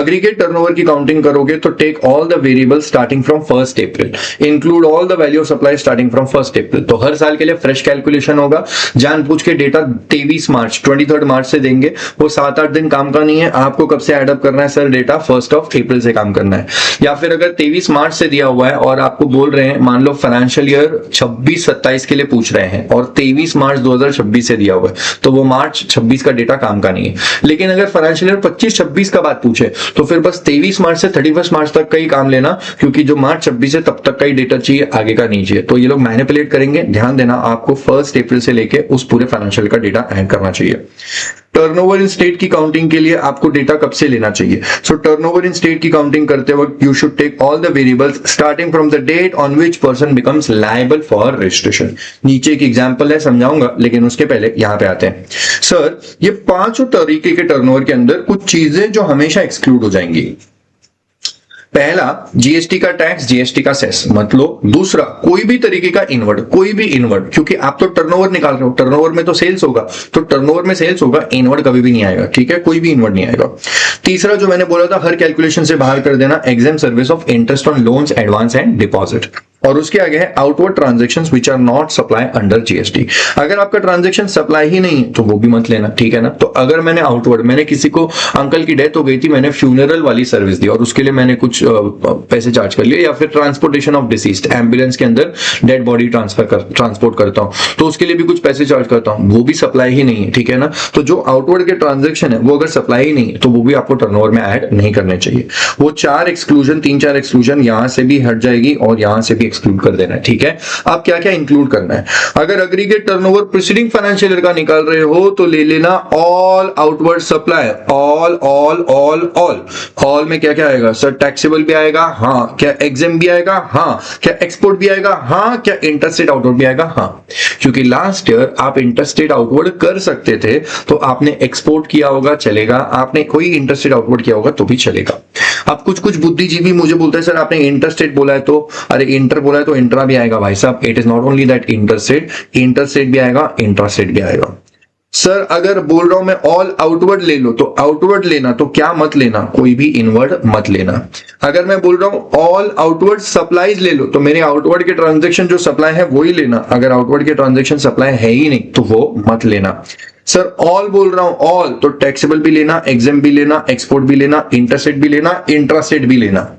S1: एग्रीगेट टर्नओवर की काउंटिंग करोगे तो take all the variable starting from 1 April, include all the value of supply starting from 1 April. तो हर साल के लिए फ्रेश कैलकुलेशन होगा, जानबूझ के डेटा 23 मार्च 23 मार्च से देंगे, वो 7-8 दिन काम का नहीं है। आपको कब से एडअप करना है सर डेटा, 1 अप्रैल से काम करना है। या फिर अगर 23 मार्च से दिया हुआ है और आपको बोल रहे हैं, मान लो फाइनेंशियल ईयर 26-27 के लिए पूछ रहे हैं और 23 मार्च 2026 से दिया हुआ है, तो वो मार्च 26 का डेटा काम का नहीं है। लेकिन अगर फाइनेंशियल ईयर 25-26 का बात पूछे तो फिर बस 23 मार्च से 31 मार्च तक का ही काम लेना, क्योंकि जो मार्च 26 है तब तक का ही डेटा चाहिए, आगे का नहीं चाहिए। तो ये लोग मैनिपुलेट करेंगे, ध्यान देना, आपको 1 अप्रैल से लेके उस पूरे फाइनेंशियल का डेटा ऐड करना चाहिए। टर्नओवर इन स्टेट की काउंटिंग के लिए आपको डेटा कब से लेना चाहिए। सो टर्नओवर इन स्टेट की काउंटिंग करते वक्त you should take all the variables starting from the date on which person becomes liable for registration. नीचे एक एग्जांपल है, समझाऊंगा, लेकिन उसके पहले यहां पे आते हैं। सर ये 5 तरीके के टर्नओवर के अंदर कुछ चीजें जो हमेशा एक्सक्लूड हो जाएंगी। पहला, जीएसटी का टैक्स, जीएसटी का सेस मत लो। दूसरा, कोई भी तरीके का इनवर्ड, कोई भी इनवर्ड, क्योंकि आप तो टर्नओवर निकाल रहे हो, टर्नओवर में तो सेल्स होगा, तो टर्नओवर में सेल्स होगा, इनवर्ड कभी भी नहीं आएगा। ठीक है, कोई भी इनवर्ड नहीं आएगा। तीसरा जो मैंने बोला था, हर कैलकुलेशन से बाहर कर देना exempt service of interest on loans, advance and deposit. और उसके आगे है outward transactions which are not supply under GST. अगर आपका ट्रांजैक्शन सप्लाई ही नहीं है तो वो भी मत लेना। ठीक है ना, तो अगर मैंने आउटवर्ड, मैंने किसी को, अंकल की डेथ हो गई थी, मैंने फ्यूनरल वाली सर्विस दी और उसके लिए मैंने कुछ पैसे चार्ज कर लिए, या फिर ट्रांसपोर्टेशन ऑफ डिसीज्ड, एम्बुलेंस के अंदर डेड बॉडी ट्रांसपोर्ट करता हूं तो उसके लिए भी कुछ पैसे चार्ज करता हूं, वो भी सप्लाई ही नहीं है। ठीक है ना, तो जो आउटवर्ड के ट्रांजेक्शन है वो अगर सप्लाई ही नहीं है तो वो भी आपको टर्नओवर में ऐड नहीं करने चाहिए। वो 3-4 एक्सक्लूजन यहां से भी हट जाएगी और यहां से भी एक्सक्लूड कर देना है। ठीक है, अब क्या क्या इंक्लूड करना है। अगर aggregate turnover preceding financial year का निकाल रहे हो तो ले लेना ऑल आउटवर्ड सप्लाई, ऑल में क्या क्या आएगा सर, टैक्सेबल भी आएगा, हाँ, क्या एग्जाम भी आएगा, हाँ, क्या एक्सपोर्ट भी आएगा, हाँ, क्या इंटरस्टेट आउटवर्ड भी आएगा, हाँ। क्योंकि लास्ट ईयर आप इंटरस्टेट आउटवर्ड कर सकते थे तो आपने एक्सपोर्ट किया होगा, चलेगा, आपने कोई इंटरस्टेट आउटवर्ड किया होगा तो भी चलेगा। अब कुछ बुद्धिजीवी मुझे बोलते हैं सर आपने इंटरस्टेट बोला है तो, अरे इंटर बोला है तो इंट्रा भी आएगा भाई साहब। It is not only that interstate भी आएगा, इंट्रास्टेट भी आएगा। सर अगर बोल रहा हूं मैं ऑल आउटवर्ड ले लो तो आउटवर्ड लेना, तो क्या मत लेना, कोई भी इनवर्ड मत लेना। अगर मैं बोल रहा हूं ऑल आउटवर्ड सप्लाईज ले लो तो मेरे आउटवर्ड के ट्रांजैक्शन जो सप्लाई है वो ही लेना, अगर आउटवर्ड के ट्रांजैक्शन सप्लाई है ही नहीं तो वो मत लेना। सर ऑल बोल रहा हूं ऑल तो टैक्सेबल भी लेना, एग्जाम भी लेना, एक्सपोर्ट भी लेना, इंटरस्टेट भी लेना, इंट्रास्टेट भी लेना,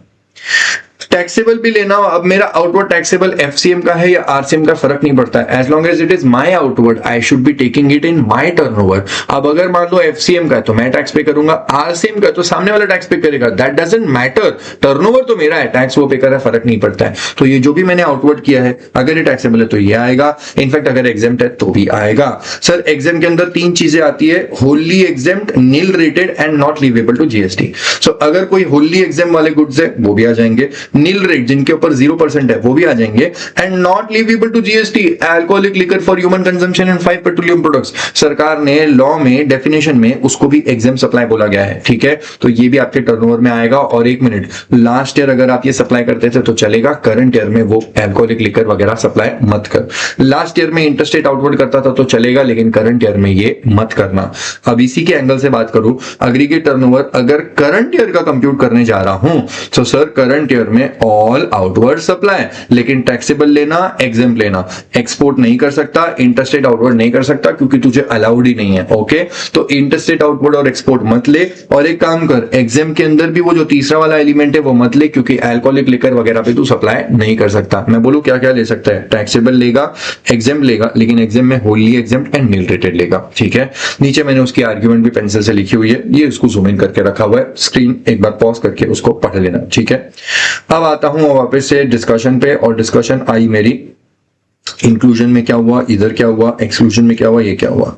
S1: टैक्सेबल भी लेना। अब मेरा आउटवर्ड टैक्सेबल एफसीएम का है या आरसीएम का फर्क नहीं पड़ता है, as long as it is my outward I should be taking it in my turnover. अब अगर मान लो एफसीएम का है तो मैं टैक्स पे करूंगा, आरसीएम का तो सामने वाला टैक्स पे करेगा, दैट डजंट मैटर, टर्नओवर तो मेरा है, टैक्स वो पे कर रहा है, फर्क नहीं पड़ता है। तो ये जो भी मैंने आउटवर्ड किया है अगर ये टैक्सेबल है तो ये आएगा, इनफैक्ट अगर एग्जेम्प्ट है तो भी आएगा। सर एग्जाम के अंदर 3 चीजें आती है, wholly exempt, nil rated and not leviable to GST. So अगर कोई होली एग्जाम वाले गुड्स है वो भी आ जाएंगे, नील रेट जिनके ऊपर 0% है वो भी आ जाएंगे, and not leviable to GST alcoholic liquor for human consumption and 5 petroleum products. सरकार ने लॉ में डेफिनेशन में उसको भी एग्जाम सप्लाई बोला गया है। ठीक है, तो ये भी आपके टर्नओवर में आएगा। और 1 मिनट, लास्ट ईयर अगर आप ये सप्लाई करते थे तो चलेगा, करंट ईयर में वो अल्कोहलिक लिकर वगैरह सप्लाई मत कर। लास्ट ईयर में इंटरस्टेट आउटवर्ड करता था तो चलेगा, लेकिन करंट ईयर में ये मत करना। अब इसी के एंगल से बात करूं, एग्रीगेट टर्नओवर अगर करंट ईयर का कंप्यूट करने जा रहा हूं तो सर करंट ईयर में ऑल आउटवर्ड सप्लाई, लेकिन टैक्सेबल लेना, एग्जेम्प्ट लेना। एक्सपोर्ट नहीं कर सकता, इंटरस्टेट आउटवर्ड नहीं कर सकता क्योंकि तुझे अलाउड ही नहीं है। ओके, तो इंटरस्टेट आउटवर्ड और एक्सपोर्ट मत ले, और एक काम कर, एग्जेम्प्ट के अंदर भी वो जो तीसरा वाला एलिमेंट है वो मत ले, क्योंकि अल्कोहलिक लिकर वगैरह पे तू सप्लाई नहीं कर सकता। मैं बोलूं क्या क्या ले सकता है, टैक्सेबल लेगा, एग्जेम्प्ट लेगा, लेकिन एग्जेम्प्ट में wholly exempt and nil rated लेगा। ठीक है, नीचे मैंने उसकी आर्ग्यूमेंट भी पेंसिल से लिखी हुई है, ये उसको जूम इन करके रखा हुआ है, स्क्रीन एक बार पॉज करके उसको पढ़ लेना। ठीक है, अब आता हूं वापस से डिस्कशन पे, और डिस्कशन आई मेरी इंक्लूजन में क्या हुआ, इधर क्या हुआ, एक्सक्लूजन में क्या हुआ, ये क्या हुआ।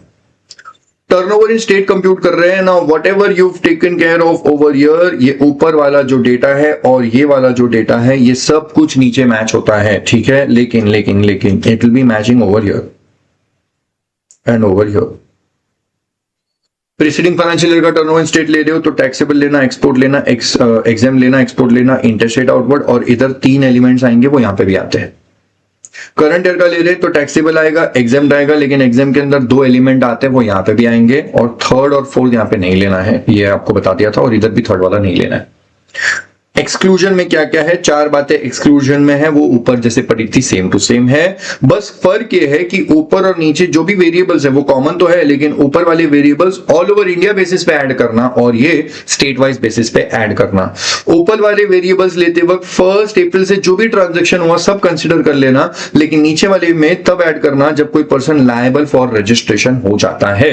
S1: टर्नओवर इन स्टेट कंप्यूट कर रहे हैं ना, what ever you taken care of over year, ये ऊपर वाला जो डेटा है और ये वाला जो डेटा है ये सब कुछ नीचे मैच होता है। ठीक है, लेकिन लेकिन लेकिन it will be matching over year and over year. Preceding financial year का टर्नओवर इन स्टेट ले रहे हो तो टैक्सेबल लेना, एक्सपोर्ट लेना, एग्जाम लेना, एक्सपोर्ट लेना, इंटरस्टेट आउटवर्ड, और इधर 3 एलिमेंट्स आएंगे वो यहां पे भी आते हैं। करंट ईयर का ले रहे तो टैक्सेबल आएगा, एग्जाम आएगा, लेकिन एग्जाम के अंदर 2 एलिमेंट आते हैं वो यहां पे भी आएंगे, और थर्ड और फोर्थ यहां पे नहीं लेना है, ये आपको बता दिया था, और इधर भी थर्ड वाला नहीं लेना है। एक्सक्लूजन में क्या क्या है, 4 बातें एक्सक्लूजन में है, वो ऊपर जैसे पड़ी थी सेम टू सेम है, बस फर्क ये है कि ऊपर और नीचे जो भी वेरिएबल्स है वो कॉमन तो है, लेकिन ऊपर वाले variables all over India basis पे ऐड करना और ये स्टेट वाइज बेसिस पे ऐड करना। ऊपर वाले वेरिएबल्स लेते वक्त 1 अप्रैल से जो भी ट्रांजेक्शन हुआ सब कंसिडर कर लेना, लेकिन नीचे वाले में तब ऐड करना जब कोई पर्सन लायबल फॉर रजिस्ट्रेशन हो जाता है।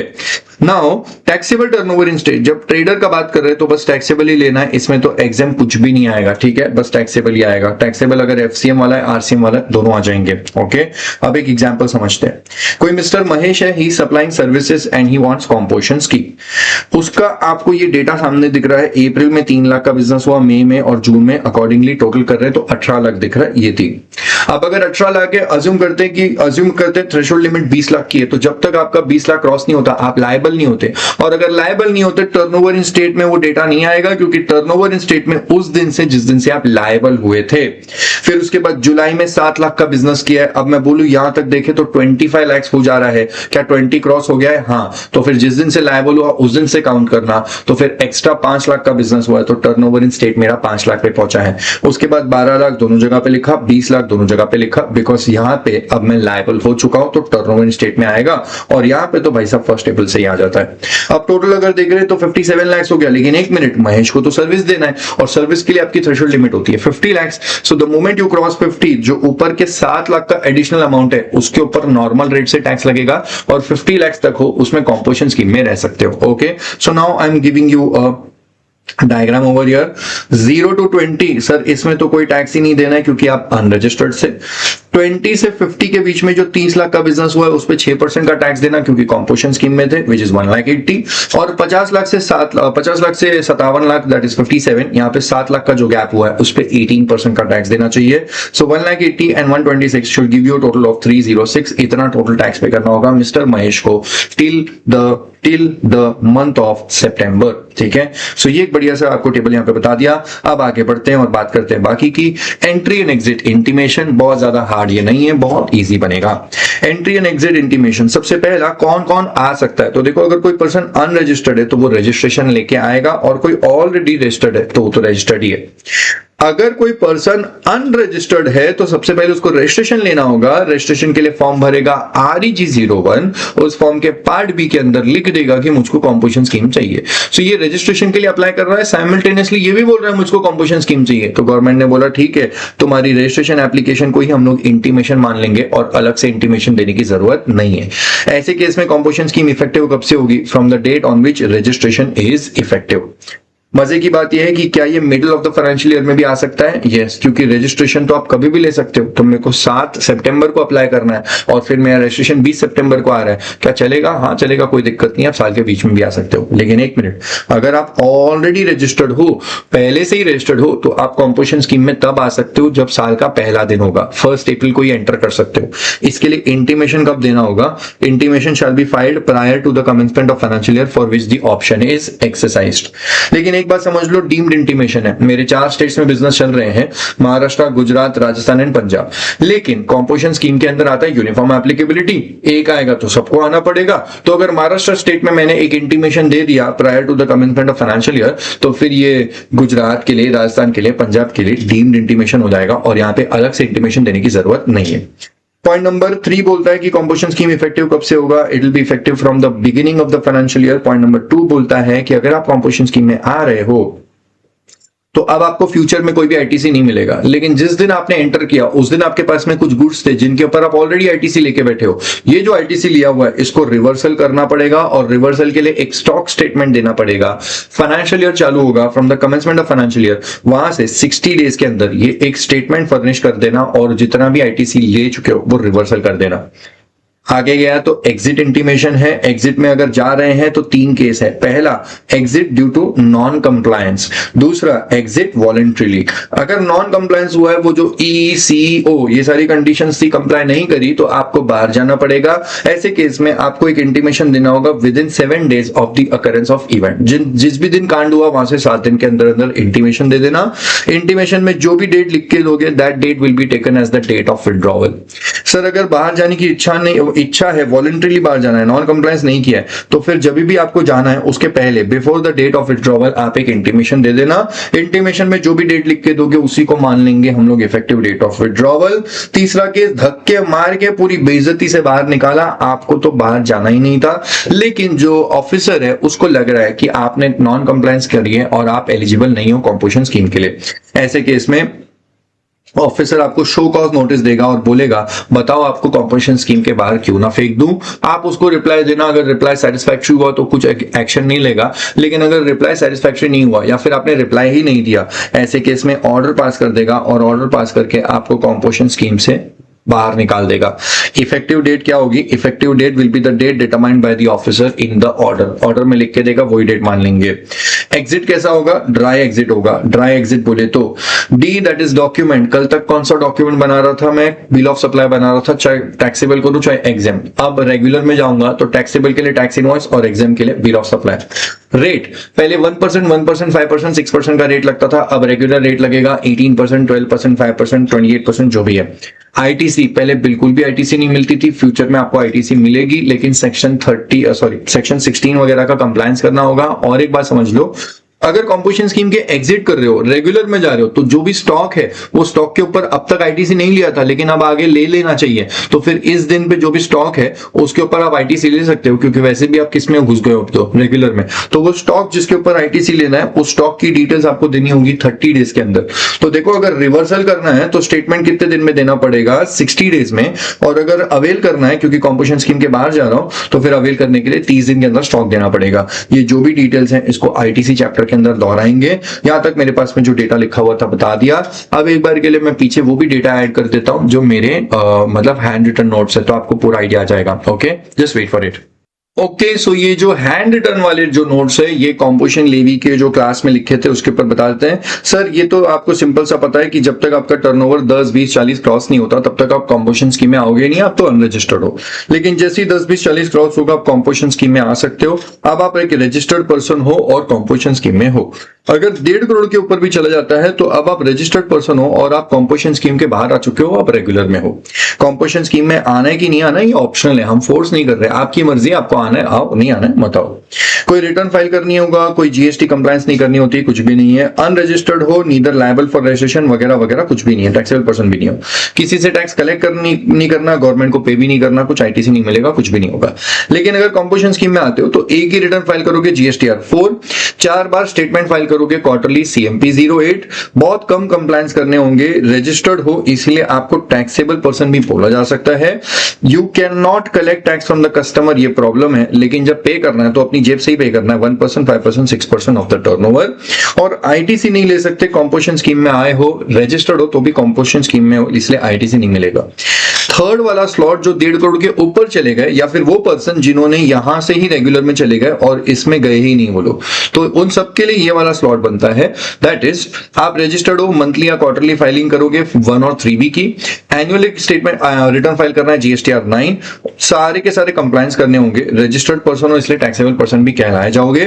S1: Now taxable turnover in state, जब ट्रेडर का बात कर रहे हैं तो बस टैक्सेबल ही लेना है, इसमें तो एग्जाम कुछ भी नहीं आएगा। ठीक है, बस टैक्सेबल ही आएगा। टैक्सेबल अगर एफसीएम वाला है, आरसीएम वाला है, दोनों आ जाएंगे। ओके, अब एक एग्जांपल समझते हैं। कोई मिस्टर महेश है, he supplying services and he wants composition की, उसका आपको ये डेटा सामने दिख रहा है, अप्रैल में 3 लाख का बिजनेस हुआ, मई में और जून में अकॉर्डिंगली टोटल कर रहे हैं तो 18 लाख दिख रहा है, ये 3। अब अगर 18 लाख है, अज्यूम करते हैं थ्रेशोल्ड लिमिट 20 लाख की है, तो जब तक आपका 20 लाख क्रॉस नहीं होता आप लायबल नहीं होते, और अगर लायबल नहीं होते टर्नओवर इन स्टेट में वो डेटा नहीं आएगा, क्योंकि टर्नओवर इन स्टेट में उस दिन से जिस दिन से आप लायबल हुए थे। फिर उसके बाद जुलाई में 7 लाख का बिजनेस किया है, अब मैं बोलूं यहां तक देखे तो 25 लाख हो जा रहा है, क्या 20 क्रॉस हो गया है? हाँ, तो फिर जिस दिन से लायबल हुआ उस दिन से काउंट करना, तो फिर एक्स्ट्रा 5 लाख का बिजनेस हुआ है तो टर्नओवर इन स्टेट मेरा 5 लाख पे पहुंचा है। उसके बाद 12 लाख दोनों जगह पे लिखा, 20 लाख दोनों जगह पे लिखा, बिकॉज यहां पे अब मैं लायबल हो चुका हूं तो टर्नओवर इन स्टेट में आएगा, और यहां पे तो भाई साहब 1 अप्रैल से ही आ जाता है। अब टोटल अगर देख रहे हैं तो 57 लाख हो गया, लेकिन एक मिनट, महेश को तो सर्विस देना है और सर्विस के लिए आपकी थ्रेशोल्ड लिमिट होती है 50 lakh. So the moment you cross 50, जो ऊपर के 7 लाख का एडिशनल अमाउंट है उसके ऊपर नॉर्मल रेट से टैक्स लगेगा, और 50 लाख तक हो उसमें कॉम्पोजिशन स्कीम में रह सकते हो। Okay, so now I am giving you a diagram over here. 0 to 20 sir इसमें तो कोई टैक्स ही नहीं देना है क्योंकि आप अनरजिस्टर्ड से। 20 से 50 के बीच में जो 30 लाख का बिजनेस हुआ है उस पे 6% का टैक्स देना क्योंकि कॉम्पोजिशन स्कीम में थे, विच इज 1,80,000, और 50 लाख से 57 लाख दैट इज 57, यहाँ पे 7 लाख का जो गैप हुआ है उस पे 18% का टैक्स देना चाहिए। सो 1,80,000 and 126 should give you total of 306, इतना टोटल टैक्स पे करना होगा मिस्टर महेश को टिल द मंथ ऑफ सितंबर। ठीक है, सो ये एक बढ़िया सा आपको टेबल यहाँ पे बता दिया। अब आगे बढ़ते हैं और बात करते हैं बाकी की। एंट्री एंड एग्जिट इंटीमेशन, बहुत ज्यादा हार्ड ये नहीं है, बहुत इजी बनेगा। एंट्री एंड एग्जिट इंटीमेशन, सबसे पहला कौन कौन आ सकता है, तो देखो अगर कोई पर्सन अनरजिस्टर्ड है तो वो रजिस्ट्रेशन लेके आएगा, और कोई ऑलरेडी रजिस्टर्ड है तो वो तो रजिस्टर्ड ही है। अगर कोई पर्सन अनरजिस्टर्ड है तो सबसे पहले उसको रजिस्ट्रेशन लेना होगा। रजिस्ट्रेशन के लिए फॉर्म भरेगा REG01, उस फॉर्म के पार्ट बी के अंदर लिख देगा कि मुझको कॉम्पोजिशन स्कीम चाहिए। सो ये रजिस्ट्रेशन के लिए अप्लाई कर रहा है, साइमल्टेनियसली ये भी बोल रहा है मुझको कॉम्पोजिशन स्कीम चाहिए, तो गवर्नमेंट ने बोला ठीक है तुम्हारी रजिस्ट्रेशन एप्लीकेशन को ही हम लोग इंटीमेशन मान लेंगे और अलग से इंटीमेशन देने की जरूरत नहीं है। ऐसे केस में कॉम्पोजिशन स्कीम इफेक्टिव कब से होगी? From the date on which registration is effective. मजे की बात यह है कि क्या ये middle of the financial year में भी आ सकता है? यस, क्योंकि रजिस्ट्रेशन तो आप कभी भी ले सकते हो। तो मेरे को 7 सितंबर को अप्लाई करना है और फिर मेरा रजिस्ट्रेशन 20 सितंबर को आ रहा है, क्या चलेगा? हाँ चलेगा, कोई दिक्कत नहीं है, आप साल के बीच में भी आ सकते हो। लेकिन एक मिनट, अगर आप ऑलरेडी रजिस्टर्ड हो, पहले से ही रजिस्टर्ड हो, तो आप कॉम्पोजिशन स्कीम में तब आ सकते हो जब साल का पहला दिन होगा, 1 अप्रैल को ही एंटर कर सकते हो। इसके लिए इंटीमेशन कब देना होगा? Intimation shall be filed prior to the commencement of financial year for which the option is exercised. लेकिन एक बात समझ लो, डीम्ड इंटीमेशन है। मेरे 4 स्टेट्स में बिजनेस चल रहे हैं, महाराष्ट्र, गुजरात, राजस्थान एंड पंजाब, लेकिन कॉम्पोजिशन स्कीम के अंदर आता है यूनिफॉर्म एप्लीकेबिलिटी, एक आएगा तो सबको आना पड़ेगा। तो अगर महाराष्ट्र स्टेट में मैंने एक इंटीमेशन दे दिया prior to the commencement of financial year, तो फिर ये गुजरात के लिए, राजस्थान के लिए, पंजाब के लिए डीम्ड इंटीमेशन हो जाएगा और यहाँ पे अलग से इंटीमेशन देने की जरूरत नहीं है। पॉइंट नंबर 3 बोलता है कि कॉम्पोजिशन स्कीम इफेक्टिव कब से होगा, it will be effective from the beginning of the financial year. Point number 2 बोलता है कि अगर आप कॉम्पोजिशन स्कीम में आ रहे हो तो अब आपको फ्यूचर में कोई भी आईटीसी नहीं मिलेगा, लेकिन जिस दिन आपने एंटर किया उस दिन आपके पास में कुछ गुड्स थे जिनके ऊपर आप ऑलरेडी आईटीसी लेके बैठे हो। ये जो आईटीसी लिया हुआ है इसको रिवर्सल करना पड़ेगा और रिवर्सल के लिए एक स्टॉक स्टेटमेंट देना पड़ेगा। फाइनेंशियल ईयर चालू होगा from the commencement of financial year, वहां से 60 डेज के अंदर ये एक स्टेटमेंट फर्निश कर देना और जितना भी आईटीसी ले चुके हो वो रिवर्सल कर देना। आगे गया तो एग्जिट इंटीमेशन है। एग्जिट में अगर जा रहे हैं तो 3 केस है। पहला, exit due to non compliance. दूसरा, एग्जिट वॉलंटरीली। अगर नॉन कंप्लायंस हुआ है, वो जो ECO ये सारी कंडीशंस थी, कंप्लाई नहीं करी, तो आपको बाहर जाना पड़ेगा। ऐसे केस में आपको एक इंटीमेशन देना होगा with in 7 days of the occurrence of event. जिस भी दिन कांड हुआ वहां से 7 दिन के अंदर अंदर इंटीमेशन दे देना। इंटीमेशन में जो भी डेट लिख के दोगे that date will be taken as the date of withdrawal. Sir अगर बाहर जाने की इच्छा है, वॉलंटरीली बाहर जाना है, नॉन कंप्लायंस नहीं किया है, तो फिर जब भी आपको जाना है उसके पहले before the date of withdrawal आप एक इंटीमेशन दे देना। इंटीमेशन में जो भी डेट लिख के दोगे उसी को मान लेंगे हम लोग इफेक्टिव डेट ऑफ विड्रॉवल। तीसरा केस, धक्के मार के पूरी बेइज्जती से बाहर निकाला, आपको तो बाहर जाना ही नहीं था, लेकिन जो ऑफिसर है उसको लग रहा है कि आपने नॉन कंप्लायंस करी है और आप एलिजिबल नहीं हो कॉम्पोजिशन स्कीम के लिए। ऐसे केस में ऑफिसर आपको शो कॉज नोटिस देगा और बोलेगा बताओ आपको कॉम्पोजिशन स्कीम के बाहर क्यों ना फेंक दूं। आप उसको रिप्लाई देना। अगर रिप्लाई सेटिस्फैक्टरी हुआ तो कुछ एक्शन नहीं लेगा, लेकिन अगर रिप्लाई सेटिस्फैक्टरी नहीं हुआ या फिर आपने रिप्लाई ही नहीं दिया, ऐसे केस में ऑर्डर पास कर देगा और ऑर्डर पास करके आपको कॉम्पोजिशन स्कीम से बाहर निकाल देगा। इफेक्टिव डेट क्या होगी? Effective date will be the date determined by the officer in the order. Order में लिख के देगा, वही डेट मान लेंगे। एग्जिट कैसा होगा? ड्राई एग्जिट होगा। ड्राई एग्जिट बोले तो डी दैट इज डॉक्यूमेंट। कल तक कौन सा डॉक्यूमेंट बना रहा था मैं? बिल ऑफ सप्लाई बना रहा था, चाहे टैक्सेबल करूं चाहे एग्जाम। अब रेगुलर में जाऊंगा तो टैक्सेबल के लिए टैक्स इनवॉइस और एग्जाम के लिए बिल ऑफ सप्लाई। रेट पहले 1%, 1%, 5%, 6% का रेट लगता था, अब रेगुलर रेट लगेगा 18%, 12%, 5%, 28% जो भी है। आईटीसी पहले बिल्कुल भी आईटीसी नहीं मिलती थी, फ्यूचर में आपको आईटीसी मिलेगी, लेकिन सेक्शन 16 वगैरह का कंप्लायंस करना होगा। और एक बात समझ लो, अगर कॉम्पोजिशन स्कीम के एग्जिट कर रहे हो, रेगुलर में जा रहे हो, तो जो भी स्टॉक है वो स्टॉक के ऊपर अब तक आईटीसी नहीं लिया था लेकिन अब आगे ले लेना चाहिए, तो फिर इस दिन पे जो भी स्टॉक है उसके ऊपर आप आईटीसी ले सकते हो, क्योंकि वैसे भी आप किस में घुस गए हो तो रेगुलर में। तो वो स्टॉक जिसके ऊपर आईटीसी लेना है उस स्टॉक की डिटेल्स आपको देनी होगी 30 डेज के अंदर। तो देखो, अगर रिवर्सल करना है तो स्टेटमेंट कितने दिन में देना पड़ेगा? 60 डेज में। और अगर अवेल करना है, क्योंकि कॉम्पोजिशन स्कीम के बाहर जा रहा हूं, तो फिर अवेल करने के लिए 30 दिन के अंदर स्टॉक देना पड़ेगा। ये जो भी डिटेल्स हैं इसको आईटीसी चैप्टर के अंदर दोहराएंगे। यहां तक मेरे पास में जो डेटा लिखा हुआ था बता दिया। अब एक बार के लिए मैं पीछे वो भी डेटा ऐड कर देता हूं जो मेरे मतलब हैंड रिटन नोट्स है, तो आपको पूरा आइडिया आ जाएगा। Okay, just wait for it. Okay, so ये जो हैंड रिटन वाले जो नोट्स है ये कॉम्पोजिशन लेवी के जो क्लास में लिखे थे उसके ऊपर बता देते हैं। सर ये तो आपको सिंपल सा पता है कि जब तक आपका टर्नओवर 10, 20, 40 क्रॉस नहीं होता तब तक आप कॉम्पोजिशन स्कीम में आओगे नहीं, आप तो अनरजिस्टर्ड हो। लेकिन जैसे ही 10, 20, 40 क्रॉस होगा आप कॉम्पोजिशन स्कीम में आ सकते हो। अब आप एक रजिस्टर्ड पर्सन हो और कॉम्पोजिशन स्कीम में हो। अगर 1.5 करोड़ के ऊपर भी चला जाता है तो अब आप रजिस्टर्ड पर्सन हो और आप कॉम्पोजिशन स्कीम के बाहर आ चुके हो, आप रेगुलर में हो। कॉम्पोजिशन स्कीम में आना है कि नहीं आना है ये ऑप्शनल है, हम फोर्स नहीं कर रहे, आपकी मर्जी, आपको आना है आओ, नहीं आना है मत आओ। कोई रिटर्न फाइल करनी होगा, कोई जीएसटी कंप्लायंस नहीं करनी होती, कुछ भी नहीं है। अनरजिस्टर्ड हो, नीदर लायबल फॉर रजिस्ट्रेशन वगैरह वगैरह कुछ भी नहीं है, टैक्सेबल पर्सन भी नहीं हो। किसी से टैक्स कलेक्ट नहीं करना, गवर्नमेंट को पे भी नहीं करना, कुछ आईटीसी नहीं मिलेगा, कुछ भी नहीं होगा। लेकिन अगर कॉम्पोजिशन स्कीम में आते हो तो एक ही रिटर्न फाइल करोगे जीएसटीआर 4, 4 बार स्टेटमेंट फाइल करोगे क्वार्टरली सीएमपी 08, बहुत कम कंप्लायंस करने होंगे, रजिस्टर्ड हो इसलिए आपको टैक्सेबल पर्सन भी बोला जा सकता है। You can not collect tax from the customer, ये प्रॉब्लम है, लेकिन जब पे करना है तो अपनी जेब से ही पे करना है, 1%, 5%, 6% ऑफ द टर्नओवर। और आईटीसी नहीं ले सकते, कॉम्पोजिशन स्कीम में आए हो, रजिस्टर्ड हो तो भी कॉम्पोजिशन स्कीम में हो, इसलिए आईटीसी नहीं मिलेगा। थर्ड वाला स्लॉट जो 1.5 करोड़ के ऊपर चले गए या फिर वो पर्सन जिन्होंने यहां से ही रेगुलर में चले गए और इसमें गए ही नहीं वो लोग, तो उन सबके लिए ये वाला स्लॉट बनता है। दैट इज आप रजिस्टर्ड हो, मंथली या क्वार्टरली फाइलिंग करोगे 1 और 3B की, एनुअल स्टेटमेंट रिटर्न फाइल करना है जीएसटीआर 9, सारे के सारे कंप्लायंस करने होंगे, रजिस्टर्ड पर्सन हो इसलिए टैक्सेबल पर्सन भी कहलाए जाओगे।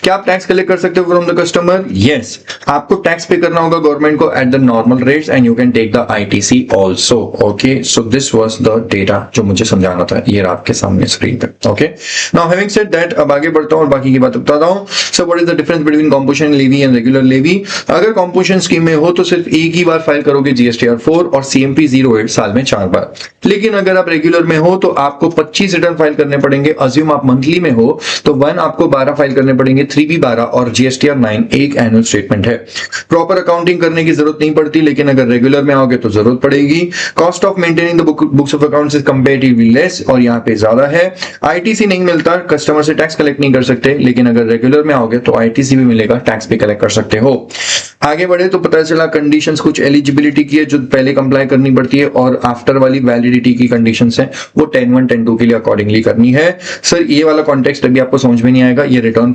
S1: क्या आप टैक्स कलेक्ट कर सकते हो फ्रॉम द कस्टमर? यस, आपको टैक्स पे करना होगा गवर्नमेंट को at the normal rates and you can take the ITC also. Okay, so this was the data जो मुझे समझाना था, ये आपके सामने स्क्रीन पे। Okay, now having said that, अब आगे बढ़ता हूं और बाकी की बात बताता हूं। So what is the difference between composition levy and regular levy? अगर कंपोजिशन स्कीम में हो तो सिर्फ एक ही बार फाइल करोगे जीएसटीआर 4 और सीएमपी 08 साल में 4 बार। लेकिन अगर आप रेगुलर में हो तो आपको 25 रिटर्न फाइल करने पड़ेंगे। अज्यूम आप मंथली में हो तो 1 आपको 12 फाइल करने पड़ेंगे, 3 भी 12 और जीएसटीआर 9 एक एनुअल स्टेटमेंट है। प्रॉपर अकाउंटिंग करने की जरूरत नहीं पड़ती, लेकिन अगर रेगुलर में आओगे तो जरूरत पड़ेगी। Cost of maintaining the books of accounts is comparatively less और यहाँ पे ज्यादा है। आईटीसी नहीं मिलता, कस्टमर से टैक्स कलेक्ट नहीं कर सकते, लेकिन अगर रेगुलर में आओगे तो आईटीसी भी मिलेगा, टैक्स भी कलेक्ट कर सकते हो। आगे बढ़े तो पता चला कंडीशंस कुछ एलिजिबिलिटी की है जो पहले कंप्लाई करनी पड़ती है और आफ्टर वाली वैलिडिटी की कंडीशंस हैं वो 10(1) 10(2) के लिए अकॉर्डिंगली करनी है। सर ये वाला कॉन्टेक्स्ट अभी आपको समझ में नहीं आएगा, ये रिटर्न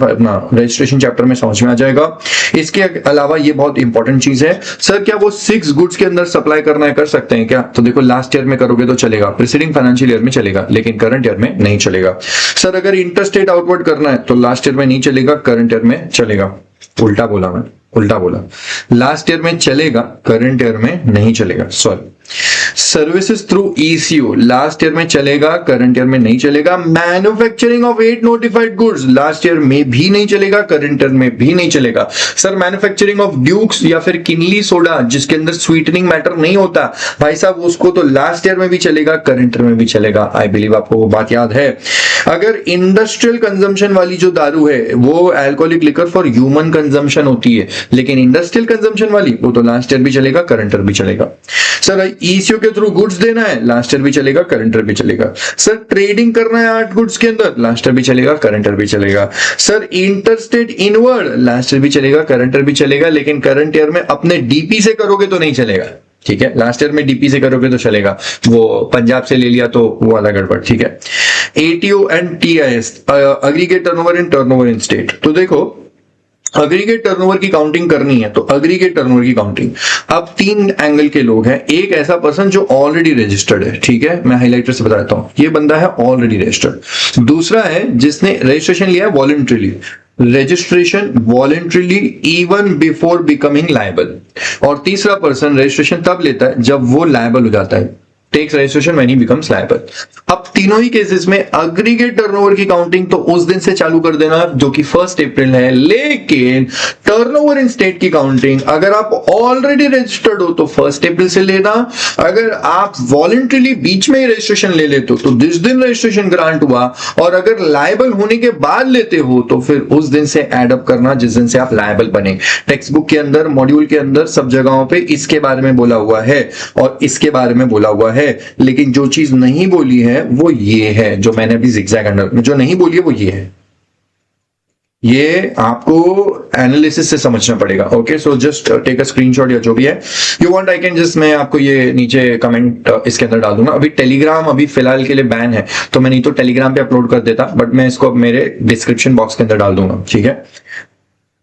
S1: रजिस्ट्रेशन चैप्टर में समझ में आ जाएगा। इसके अलावा ये बहुत इंपॉर्टेंट चीज है, सर क्या वो 6 गुड्स के अंदर सप्लाई करना है, कर सकते हैं क्या? तो देखो लास्ट ईयर में करोगे तो चलेगा, प्रीसीडिंग फाइनेंशियल ईयर में चलेगा, लेकिन करंट ईयर में नहीं चलेगा। सर अगर इंटरस्टेट आउटवर्ड करना है तो लास्ट ईयर में नहीं चलेगा, करंट ईयर में चलेगा। उल्टा बोला मैं, उल्टा बोला, लास्ट ईयर में चलेगा, करंट ईयर में नहीं चलेगा। Sorry, services through eco last year में चलेगा, करंट ईयर में नहीं चलेगा। Manufacturing of 8 notified goods last year में भी नहीं चलेगा, करंट ईयर में भी नहीं चलेगा। सर मैन्युफैक्चरिंग ऑफ ड्यूक्स या फिर किनली सोडा जिसके अंदर स्वीटनिंग मैटर नहीं होता भाई साहब, उसको तो लास्ट ईयर में भी चलेगा, करंट ईयर में भी चलेगा। आई बिलीव आपको वो बात याद है। अगर इंडस्ट्रियल कंजम्पशन वाली जो दारू है वो alcoholic liquor for human consumption होती है, लेकिन इंडस्ट्रियल कंजम्पशन वाली वो तो लास्ट ईयर भी चलेगा, करंट ईयर भी चलेगा। सर ईसीओ के थ्रू गुड्स देना है, लास्ट ईयर भी चलेगा, करंट ईयर भी चलेगा। सर ट्रेडिंग करना है 8 गुड्स के अंदर, लास्ट ईयर भी चलेगा, करंट ईयर भी चलेगा। Sir interstate inward last year भी चलेगा, करंट ईयर भी चलेगा, लेकिन करंट ईयर में अपने डीपी से करोगे तो नहीं चलेगा। ठीक है, लास्ट ईयर में डीपी से करोगे तो चलेगा, वो पंजाब से ले लिया तो वो वाला गड़बड़। ठीक है, ATO and TIS aggregate turnover in turnover in state. तो देखो अग्रीगेट टर्नओवर की काउंटिंग करनी है तो अग्रीगेट टर्नओवर की काउंटिंग, अब 3 एंगल के लोग हैं। एक ऐसा पर्सन जो ऑलरेडी रजिस्टर्ड है, ठीक है, मैं हाइलाइटर से बताता हूं, ये बंदा है ऑलरेडी रजिस्टर्ड। दूसरा है जिसने रजिस्ट्रेशन लिया है voluntarily, registration voluntarily even before becoming liable. और तीसरा पर्सन रजिस्ट्रेशन तब लेता है जब वो लायबल हो जाता है, takes registration when he becomes liable. अब तीनों ही केसेस में अग्रीगेट टर्नओवर की काउंटिंग तो उस दिन से चालू कर देना जो कि 1 अप्रैल है, लेकिन टर्नओवर इन स्टेट की काउंटिंग अगर आप ऑलरेडी रजिस्टर्ड हो तो 1 अप्रैल से लेना। अगर आप वॉलंटरीली बीच में ही रजिस्ट्रेशन ले लेते हो तो जिस दिन रजिस्ट्रेशन ग्रांट हुआ, और अगर लायबल होने के बाद लेते हो तो फिर उस दिन से एड अप करना जिस दिन से आप लायबल बने। टेक्स्ट बुक के अंदर, मॉड्यूल के अंदर सब जगहों पे इसके बारे में बोला हुआ है और इसके बारे में बोला हुआ है, लेकिन जो चीज नहीं बोली है वो ये है, जो मैंने अभी ज़िगज़ैग अंडर में जो नहीं बोली है वो ये है। ये आपको एनालिसिस से समझना पड़ेगा। Okay, so just take a screenshot या जो भी है you want, I can just, मैं आपको ये नीचे कमेंट इसके अंदर डाल दूंगा। अभी टेलीग्राम अभी फिलहाल के लिए बैन है तो मैं नहीं तो टेलीग्राम पे अपलोड कर देता, बट मैं इसको अब मेरे डिस्क्रिप्शन बॉक्स के अंदर डाल दूंगा। ठीक है,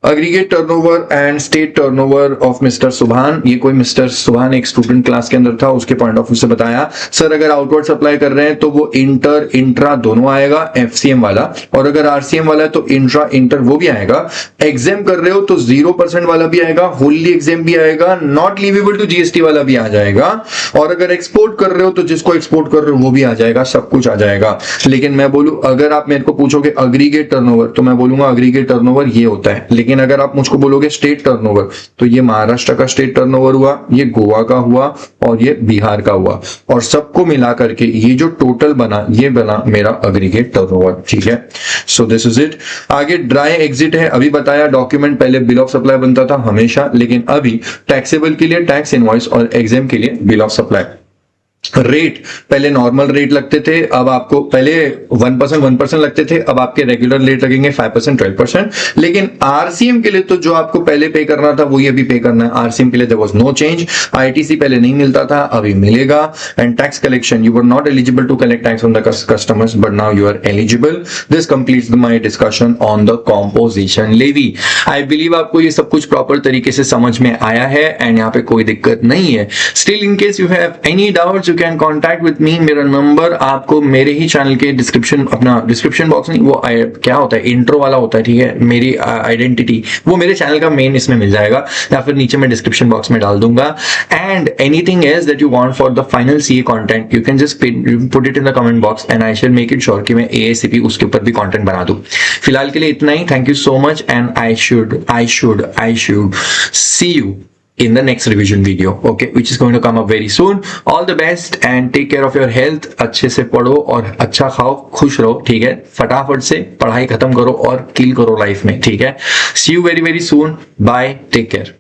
S1: aggregate turnover and state turnover of mister सुभान, ये कोई मिस्टर सुभान एक स्टूडेंट क्लास के अंदर था, उसके पॉइंट ऑफ व्यू से बताया। सर अगर आउटवर्ड सप्लाई कर रहे हैं तो वो इंटर इंट्रा दोनों आएगा, एफसीएम वाला, और अगर आरसीएम वाला है तो इंट्रा इंटर वो भी आएगा। एग्जाम कर रहे हो तो 0% वाला भी आएगा, होली एग्जाम भी आएगा, नॉट लीवेबल टू जीएसटी वाला भी आ जाएगा, और अगर एक्सपोर्ट कर रहे हो तो जिसको एक्सपोर्ट कर रहे हो वो भी आ जाएगा, सब कुछ आ जाएगा। लेकिन मैं बोलूं, अगर आप मेरे को पूछोगे अग्रीगेट टर्नओवर तो मैं बोलूंगा अग्रीगेट टर्नओवर ये होता है, लेकिन अगर आप मुझको बोलोगे स्टेट टर्नओवर तो ये महाराष्ट्र का स्टेट टर्नओवर हुआ, ये गोवा का हुआ और ये बिहार का हुआ, और सबको मिला करके ये जो टोटल बना ये बना मेरा अग्रीगेट टर्नओवर। ठीक है, सो दिस इज इट। आगे ड्राई एग्जिट है, अभी बताया डॉक्यूमेंट पहले बिल ऑफ सप्लाई बनता था हमेशा, लेकिन अभी टैक्सेबल के लिए टैक्स इनवॉइस और एग्जाम के लिए बिल ऑफ सप्लाई। रेट पहले नॉर्मल रेट लगते थे, अब आपको पहले 1% लगते थे, अब आपके रेगुलर रेट लगेंगे 5% 12%। लेकिन आरसीएम के लिए तो जो आपको पहले पे करना था वही अभी पे करना है। आरसीएम के लिए there was no change. ITC पहले नहीं मिलता था, अभी मिलेगा। And tax collection, you were not eligible to collect tax on the customers but now you are eligible. This completes my discussion on the composition levy. I believe आपको ये सब कुछ प्रॉपर तरीके से समझ में आया है एंड यहाँ पे कोई दिक्कत नहीं है। Still in case you have any doubts you can contact with me. मेरा नंबर आपको मेरे ही चैनल के डिस्क्रिप्शन, अपना डिस्क्रिप्शन बॉक्स नहीं, वो क्या होता है, इंट्रो वाला होता है, ठीक है, मेरी आइडेंटिटी, वो मेरे चैनल का मेन इसमें मिल जाएगा, या फिर नीचे मैं डिस्क्रिप्शन बॉक्स में डाल दूंगा। And anything else that you want for the final CA content, you can just put it in the comment box and I shell make it sure कि मैं एएसीपी उसके ऊपर भी कंटेंट बना दूं। फिलहाल के लिए इतना ही। Thank you so much and I should see you in the next revision video, okay, which is going to come up very soon. All the best and take care of your health. अच्छे से पढ़ो और अच्छा खाओ, खुश रहो, ठीक है, फटाफट से पढ़ाई खत्म करो और किल करो लाइफ में, ठीक है। See you very soon. Bye. Take care.